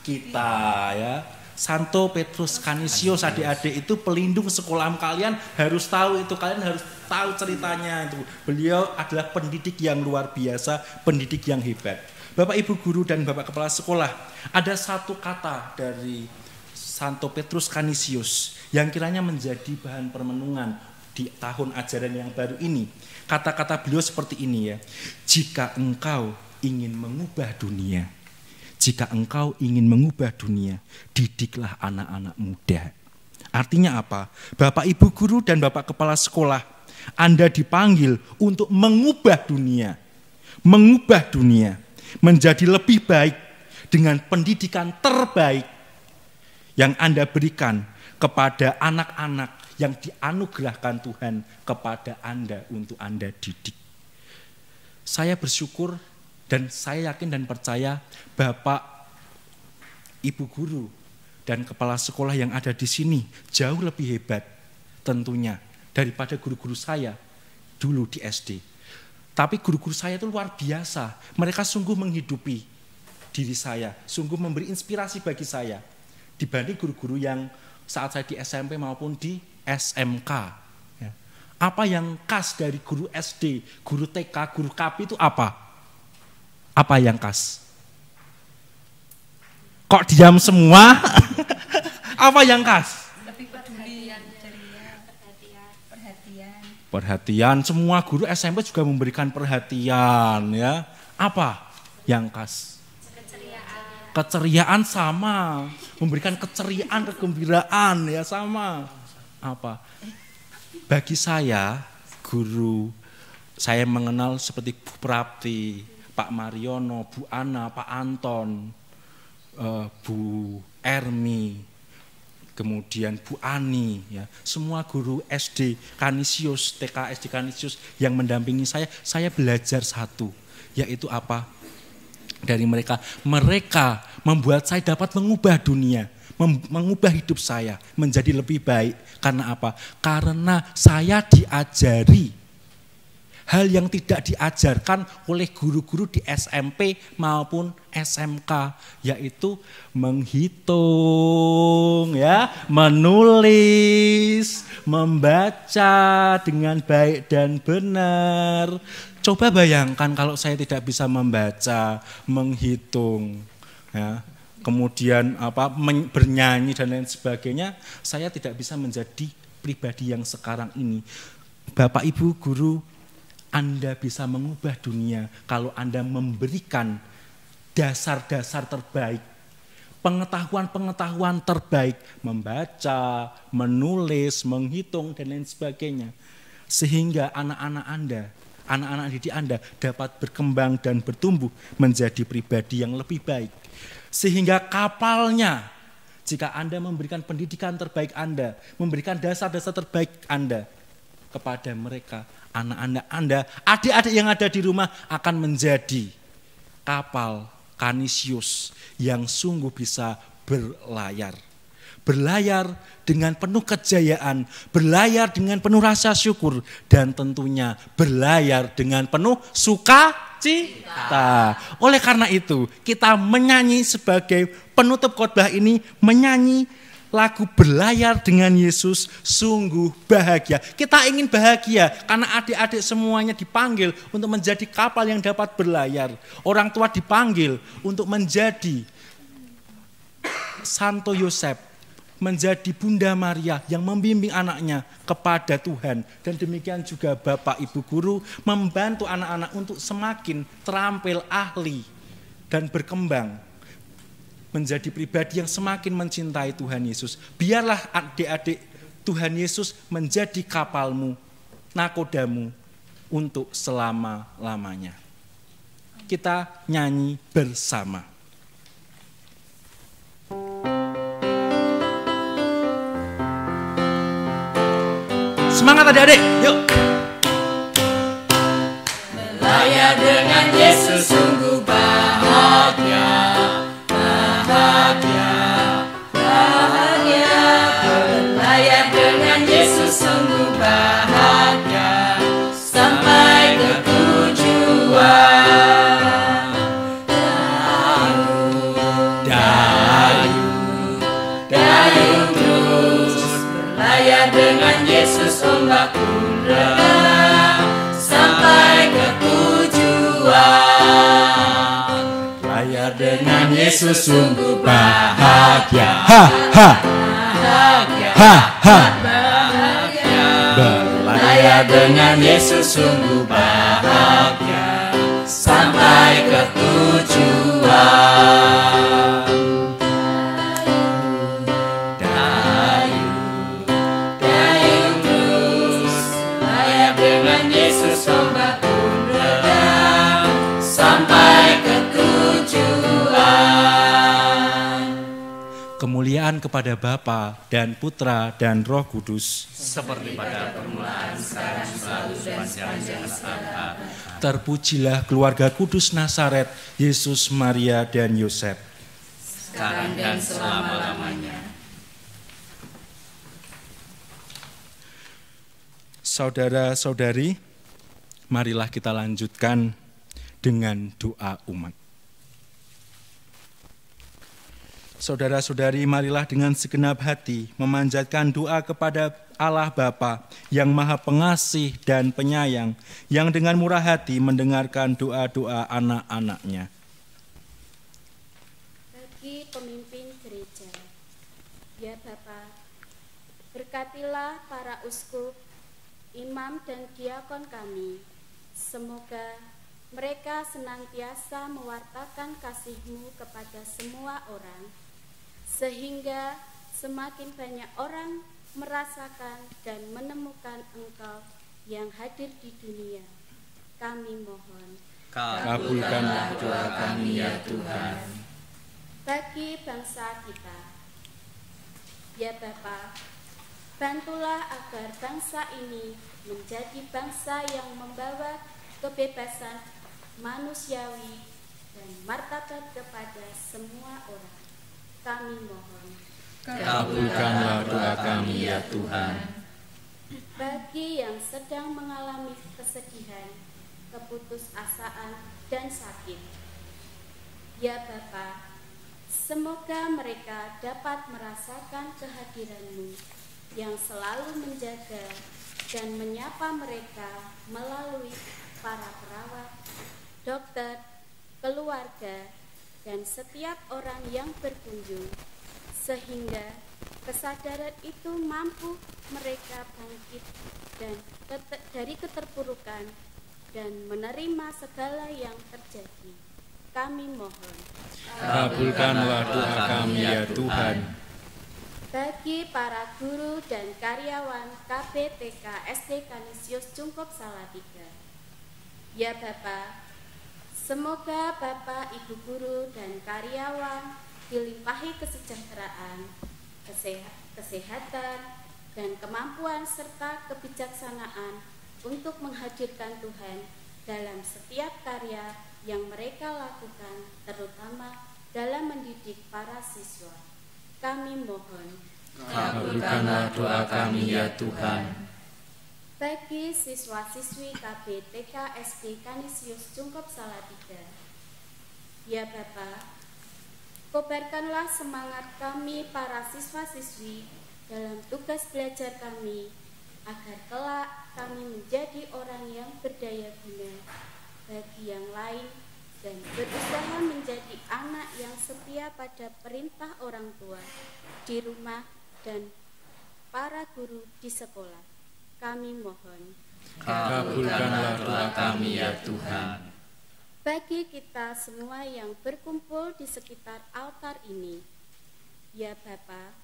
D: kita ya. Santo Petrus Kanisius, adik-adik, itu pelindung sekolah kalian, harus tahu itu, kalian harus tahu ceritanya itu. Beliau adalah pendidik yang luar biasa, pendidik yang hebat. Bapak Ibu guru dan Bapak Kepala Sekolah, ada satu kata dari Santo Petrus Kanisius yang kiranya menjadi bahan permenungan di tahun ajaran yang baru ini. Kata-kata beliau seperti ini ya. Jika engkau ingin mengubah dunia, jika engkau ingin mengubah dunia, didiklah anak-anak muda. Artinya apa? Bapak Ibu guru dan Bapak Kepala Sekolah, Anda dipanggil untuk mengubah dunia. Mengubah dunia menjadi lebih baik dengan pendidikan terbaik yang Anda berikan kepada anak-anak yang dianugerahkan Tuhan kepada Anda untuk Anda didik. Saya bersyukur dan saya yakin dan percaya Bapak, Ibu guru dan Kepala Sekolah yang ada di sini jauh lebih hebat tentunya daripada guru-guru saya dulu di SD. Tapi guru-guru saya itu luar biasa. Mereka sungguh menghidupi diri saya, sungguh memberi inspirasi bagi saya dibanding guru-guru yang saat saya di SMP maupun di SMK. Ya. Apa yang khas dari guru SD, guru TK, guru KP itu apa? Apa yang khas? Kok diam semua? Apa yang khas?
C: Lebih peduli,
D: Perhatian. Semua guru SMP juga memberikan perhatian ya. Apa yang khas? Keceriaan sama, memberikan keceriaan, kegembiraan ya sama. Apa? Bagi saya, guru saya mengenal seperti Bu Prapti, Pak Mariono, Bu Ana, Pak Anton, Bu Ermi, kemudian Bu Ani, ya, semua guru SD Kanisius, TK SD Kanisius yang mendampingi saya belajar satu, yaitu apa? Dari mereka membuat saya dapat mengubah dunia, mengubah hidup saya menjadi lebih baik. Karena apa? Karena saya diajari hal yang tidak diajarkan oleh guru-guru di SMP maupun SMK, yaitu menghitung, ya, menulis, membaca dengan baik dan benar. Coba bayangkan kalau saya tidak bisa membaca, menghitung, ya, kemudian bernyanyi dan lain sebagainya, saya tidak bisa menjadi pribadi yang sekarang ini. Bapak Ibu guru, Anda bisa mengubah dunia kalau Anda memberikan dasar-dasar terbaik, pengetahuan-pengetahuan terbaik, membaca, menulis, menghitung, dan lain sebagainya. Sehingga anak-anak Anda, anak-anak didik Anda dapat berkembang dan bertumbuh menjadi pribadi yang lebih baik. Sehingga kapalnya, jika Anda memberikan pendidikan terbaik Anda, memberikan dasar-dasar terbaik Anda kepada mereka, anak-anak Anda, adik-adik yang ada di rumah akan menjadi kapal Kanisius yang sungguh bisa berlayar. Berlayar dengan penuh kejayaan, berlayar dengan penuh rasa syukur, dan tentunya berlayar dengan penuh sukacita. Oleh karena itu, kita menyanyi sebagai penutup khotbah ini, menyanyi lagu Berlayar dengan Yesus sungguh bahagia. Kita ingin bahagia karena adik-adik semuanya dipanggil untuk menjadi kapal yang dapat berlayar. Orang tua dipanggil untuk menjadi Santo Yosef, menjadi Bunda Maria yang membimbing anaknya kepada Tuhan. Dan demikian juga Bapak Ibu Guru membantu anak-anak untuk semakin terampil, ahli, dan berkembang menjadi pribadi yang semakin mencintai Tuhan Yesus. Biarlah adik-adik Tuhan Yesus menjadi kapalmu, nakodamu untuk selama-lamanya. Kita nyanyi bersama. Semangat adik-adik, yuk.
F: Berlayar dengan Yesus sungguh bahagia, bahagia, bahagia. Berlayar dengan Yesus sungguh bahagia, sampai ke tujuan. Dayung terus berlayar dengan Yesus, ombak pun reda, sampai ke tujuan.
D: Berlayar
F: Dengan Yesus sungguh bahagia,
D: ha ha
F: bahagia,
D: ha ha.
F: bahagia.
D: Berlayar
F: Berlayar dengan Yesus sungguh bahagia, sampai ke tujuan. Dayung terus berlayar dengan Yesus, ombak pun reda, sampai ke tujuan.
D: kemuliaan kepada Bapa dan Putra dan Roh Kudus.
F: Seperti pada permulaan, sekarang, selalu, dan sepanjang abad.
D: Terpujilah keluarga kudus Nazaret, Yesus, Maria, dan Yosef.
F: Sekarang dan selama-lamanya.
D: Saudara-saudari, marilah kita lanjutkan dengan doa umat. Saudara-saudari, marilah dengan segenap hati memanjatkan doa kepada Allah Bapa yang Maha Pengasih dan Penyayang, yang dengan murah hati mendengarkan doa-doa anak-anaknya.
E: Bagi pemimpin gereja, ya Bapa, berkatilah para uskup, imam dan diakon kami. Semoga mereka senantiasa mewartakan kasih-Mu kepada semua orang, sehingga semakin banyak orang merasakan dan menemukan Engkau yang hadir di dunia. Kami mohon,
F: Kabulkanlah doa kami ya Tuhan.
E: bagi bangsa kita, ya Bapa, bantulah agar bangsa ini menjadi bangsa yang membawa kebebasan manusiawi dan martabat kepada semua orang. Kami mohon,
F: Kabulkanlah doa kami ya Tuhan.
E: bagi yang sedang mengalami kesedihan, keputusasaan, dan sakit, ya Bapa, semoga mereka dapat merasakan kehadiran-Mu yang selalu menjaga dan menyapa mereka melalui para perawat, dokter, keluarga, dan setiap orang yang berkunjung, sehingga kesadaran itu mampu mereka bangkit dan dari keterpurukan dan menerima segala yang terjadi. Kami mohon,
D: Kabulkanlah doa kami ya Tuhan.
E: bagi para guru dan karyawan KBTK SD Kanisius Cungkup Salatiga, ya Bapa, semoga Bapak, Ibu guru dan karyawan dilimpahi kesejahteraan, kesehatan, dan kemampuan serta kebijaksanaan untuk menghadirkan Tuhan dalam setiap karya yang mereka lakukan, terutama dalam mendidik para siswa. Kami mohon,
F: Kabulkanlah doa kami ya Tuhan.
E: bagi siswa-siswi KBTK SD Kanisius Cungkup Salatiga, ya Bapa, Kobarkanlah semangat kami para siswa-siswi dalam tugas belajar kami, agar kelak kami menjadi orang yang berdaya guna bagi yang lain dan berusaha menjadi anak yang setia pada perintah orang tua di rumah dan para guru di sekolah. Kami mohon.
F: Kabulkanlah doa kami ya Tuhan.
E: Bagi kita semua yang berkumpul di sekitar altar ini, ya Bapa,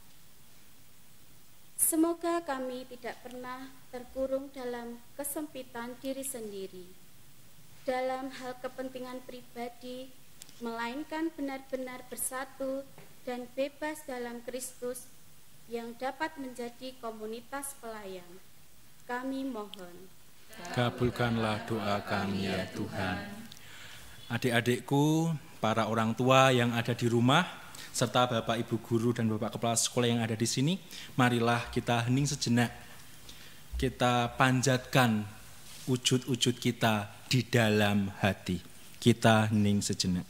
E: semoga kami tidak pernah terkurung dalam kesempitan diri sendiri, dalam hal kepentingan pribadi, melainkan benar-benar bersatu dan bebas dalam Kristus yang dapat menjadi komunitas pelayan. Kami mohon.
D: Kabulkanlah doa kami ya Tuhan. Adik-adikku, para orang tua yang ada di rumah, serta Bapak Ibu guru dan Bapak Kepala Sekolah yang ada di sini, marilah kita hening sejenak. Kita panjatkan wujud-wujud kita di dalam hati. Kita hening sejenak.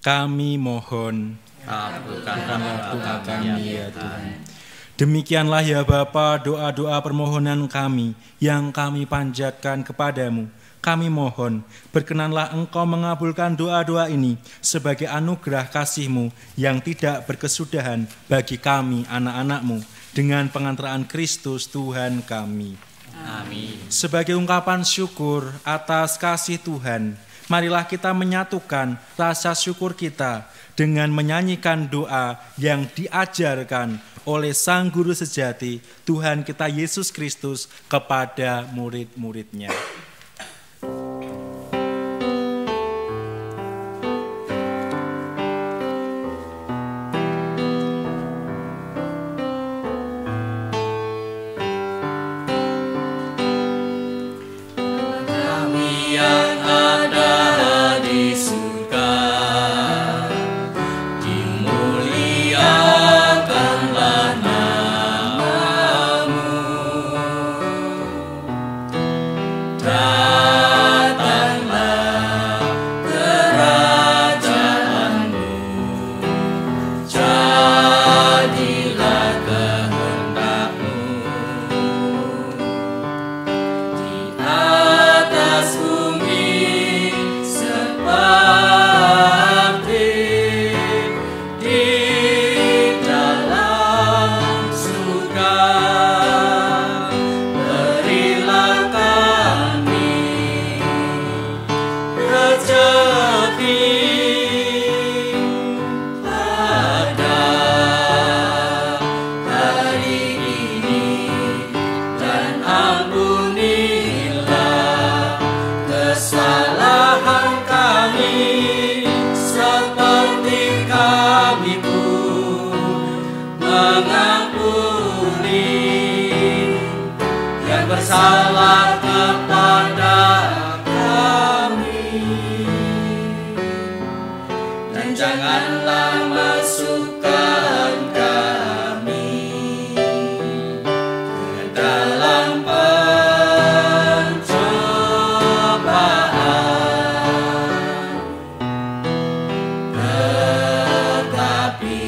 D: Kami mohon, kabulkanlah doa kami ya Tuhan. Demikianlah ya Bapa doa-doa permohonan kami yang kami panjatkan kepadamu. Kami mohon, berkenanlah Engkau mengabulkan doa-doa ini sebagai anugerah kasih-Mu yang tidak berkesudahan bagi kami anak-anak-Mu dengan pengantaraan Kristus Tuhan kami.
F: Amin.
D: Sebagai ungkapan syukur atas kasih Tuhan, marilah kita menyatukan rasa syukur kita dengan menyanyikan doa yang diajarkan oleh Sang Guru sejati, Tuhan kita Yesus Kristus kepada murid-muridnya.
B: bersalah kepada kami, dan janganlah masukkan kami ke dalam pencobaan, tetapi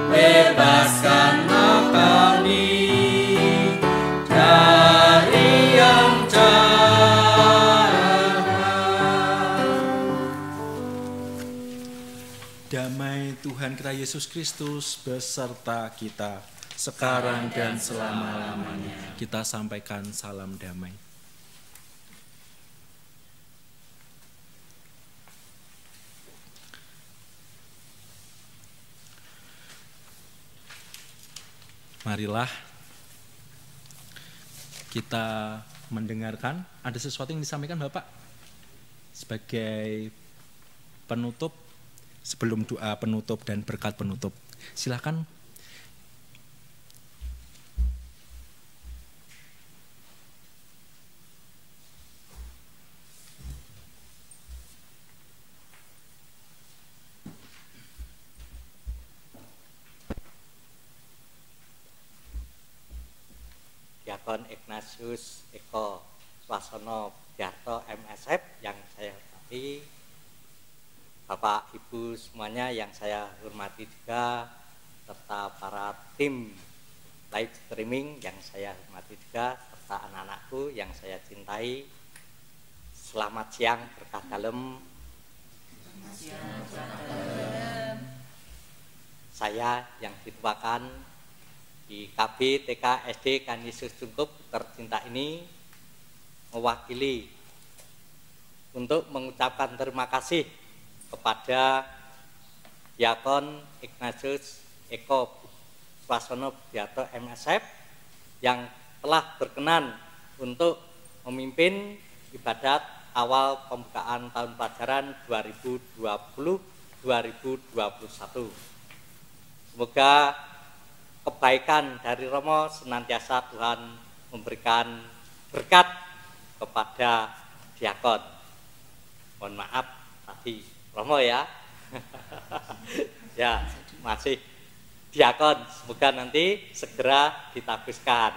B: bebaskanlah kami dari yang jahat.
D: Damai Tuhan kita Yesus Kristus beserta kita sekarang dan selama-lamanya. Kita sampaikan salam damai. Marilah kita mendengarkan. Ada sesuatu yang disampaikan Bapak sebagai penutup, sebelum doa penutup dan berkat penutup. Silakan.
B: Diakon Ignatius Eko Swasono Budiarto MSF yang saya hormati, Bapak Ibu semuanya yang saya hormati juga, serta para tim live streaming yang saya hormati juga, serta anak-anakku yang saya cintai. Selamat siang, berkah dalem. Saya yang dituakan di KB TK SD Kanisius Cungkup tercinta ini mewakili untuk mengucapkan terima kasih kepada Diakon Ignatius Eko Swasono Budiarto MSF yang telah berkenan untuk memimpin ibadat awal pembukaan tahun pelajaran 2020-2021. Semoga kebaikan dari Romo senantiasa Tuhan memberikan berkat kepada diakon. Mohon maaf tadi Romo ya. Ya, masih diakon, semoga nanti segera ditabiskan.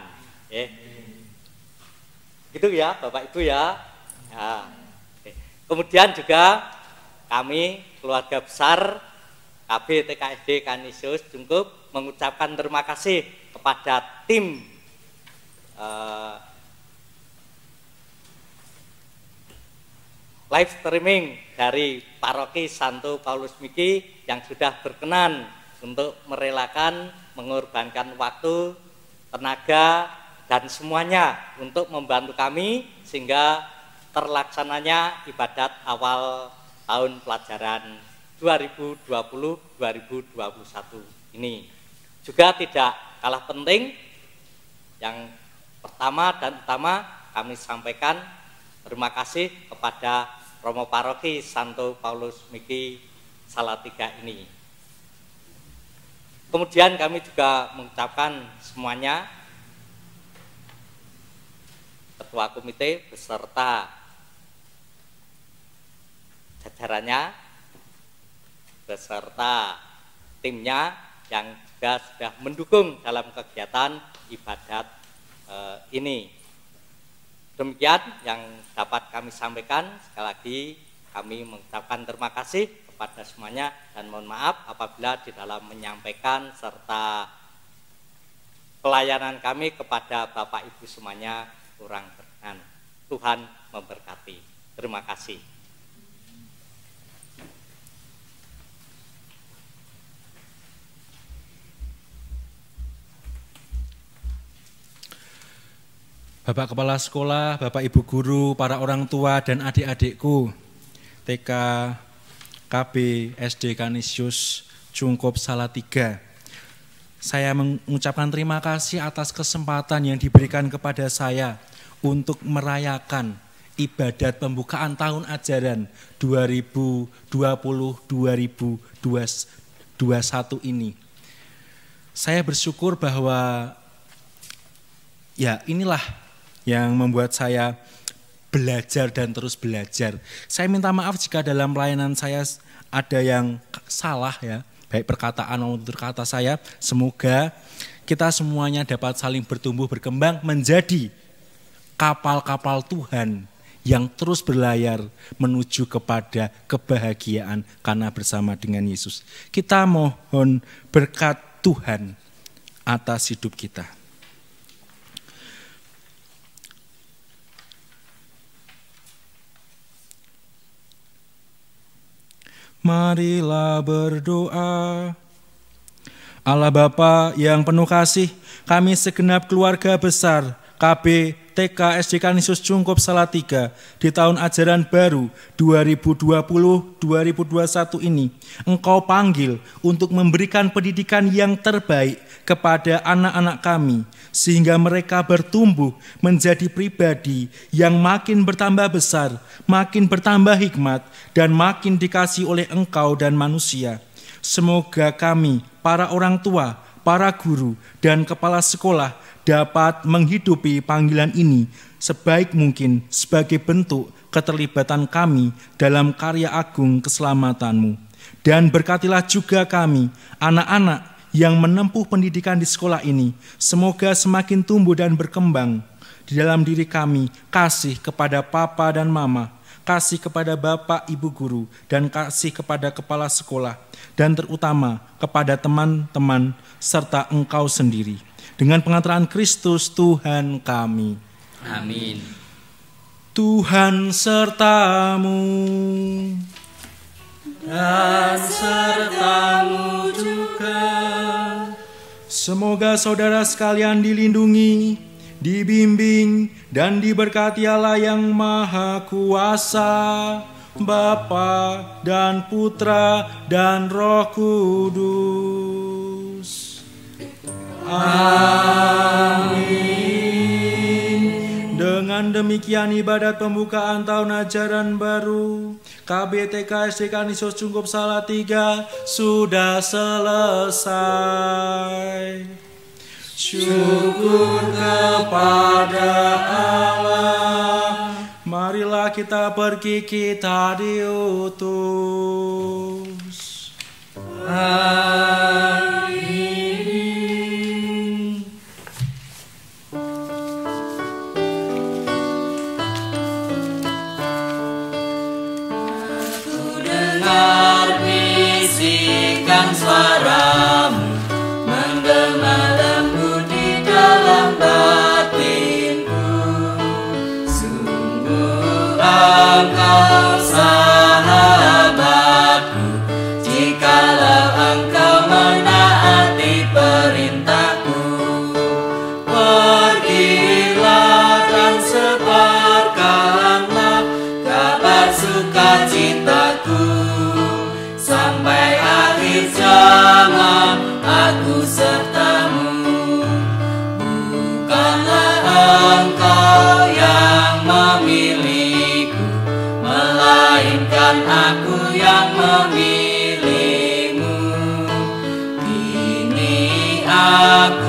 B: Gitu ya Bapak Ibu ya. Ya. Kemudian juga kami keluarga besar KB TKSD Kanisius Cungkup mengucapkan terima kasih kepada tim live streaming dari Paroki Santo Paulus Miki yang sudah berkenan untuk merelakan, mengorbankan waktu, tenaga, dan semuanya untuk membantu kami sehingga terlaksananya ibadat awal tahun pelajaran 2020-2021 ini. Juga tidak kalah penting, yang pertama dan utama kami sampaikan terima kasih kepada Romo Paroki Santo Paulus Miki Salatiga ini. Kemudian kami juga mengucapkan semuanya, Ketua Komite beserta jajarannya, beserta timnya yang juga sudah mendukung dalam kegiatan ibadat ini. Demikian yang dapat kami sampaikan. Sekali lagi kami mengucapkan terima kasih kepada semuanya dan mohon maaf apabila di dalam menyampaikan serta pelayanan kami kepada Bapak Ibu semuanya kurang berkenan. Tuhan memberkati. Terima kasih.
D: Bapak Kepala Sekolah, Bapak Ibu Guru, para orang tua dan adik-adikku, TK KB SD Kanisius Cungkup Salatiga. Saya mengucapkan terima kasih atas kesempatan yang diberikan kepada saya untuk merayakan ibadat pembukaan tahun ajaran 2020-2021 ini. Saya bersyukur bahwa ya inilah yang membuat saya belajar dan terus belajar. Saya minta maaf jika dalam pelayanan saya ada yang salah ya, baik perkataan maupun kata saya. Semoga kita semuanya dapat saling bertumbuh berkembang menjadi kapal-kapal Tuhan yang terus berlayar menuju kepada kebahagiaan karena bersama dengan Yesus. Kita mohon berkat Tuhan atas hidup kita. Marilah berdoa. Allah Bapa yang penuh kasih, kami segenap keluarga besar KB TK SD Kanisius Cungkup Salatiga di tahun ajaran baru 2020-2021 ini Engkau panggil untuk memberikan pendidikan yang terbaik kepada anak-anak kami sehingga mereka bertumbuh menjadi pribadi yang makin bertambah besar, makin bertambah hikmat dan makin dikasihi oleh Engkau dan manusia. Semoga kami, para orang tua, para guru, dan kepala sekolah dapat menghidupi panggilan ini sebaik mungkin sebagai bentuk keterlibatan kami dalam karya agung keselamatan-Mu. Dan berkatilah juga kami, anak-anak yang menempuh pendidikan di sekolah ini, semoga semakin tumbuh dan berkembang di dalam diri kami, kasih kepada papa dan mama, kasih kepada bapak ibu guru, dan kasih kepada kepala sekolah, dan terutama kepada teman-teman serta engkau sendiri. Dengan pengantaran Kristus Tuhan kami.
F: Amin.
D: Tuhan sertamu
F: Dan sertamu juga.
D: Semoga saudara sekalian dilindungi, dibimbing, dan diberkati Allah yang Maha Kuasa, Bapa dan Putra dan Roh Kudus. Amin. Dengan demikian ibadat pembukaan tahun ajaran baru KBTK SD Kanisius Cungkup Salatiga sudah selesai. Syukur kepada Allah. Marilah kita pergi, kita diutus. Amin.
F: Bisikan suaramu menggema lembut di dalam batinku. Sungguh engkau sahabatku, jikalau engkau menaati perintahku. Pergilah dan sebarkanlah kabar sukacitaku. Sampai akhir zaman aku sertamu. Bukanlah engkau yang memilihku, melainkan aku yang memilihmu. Kini aku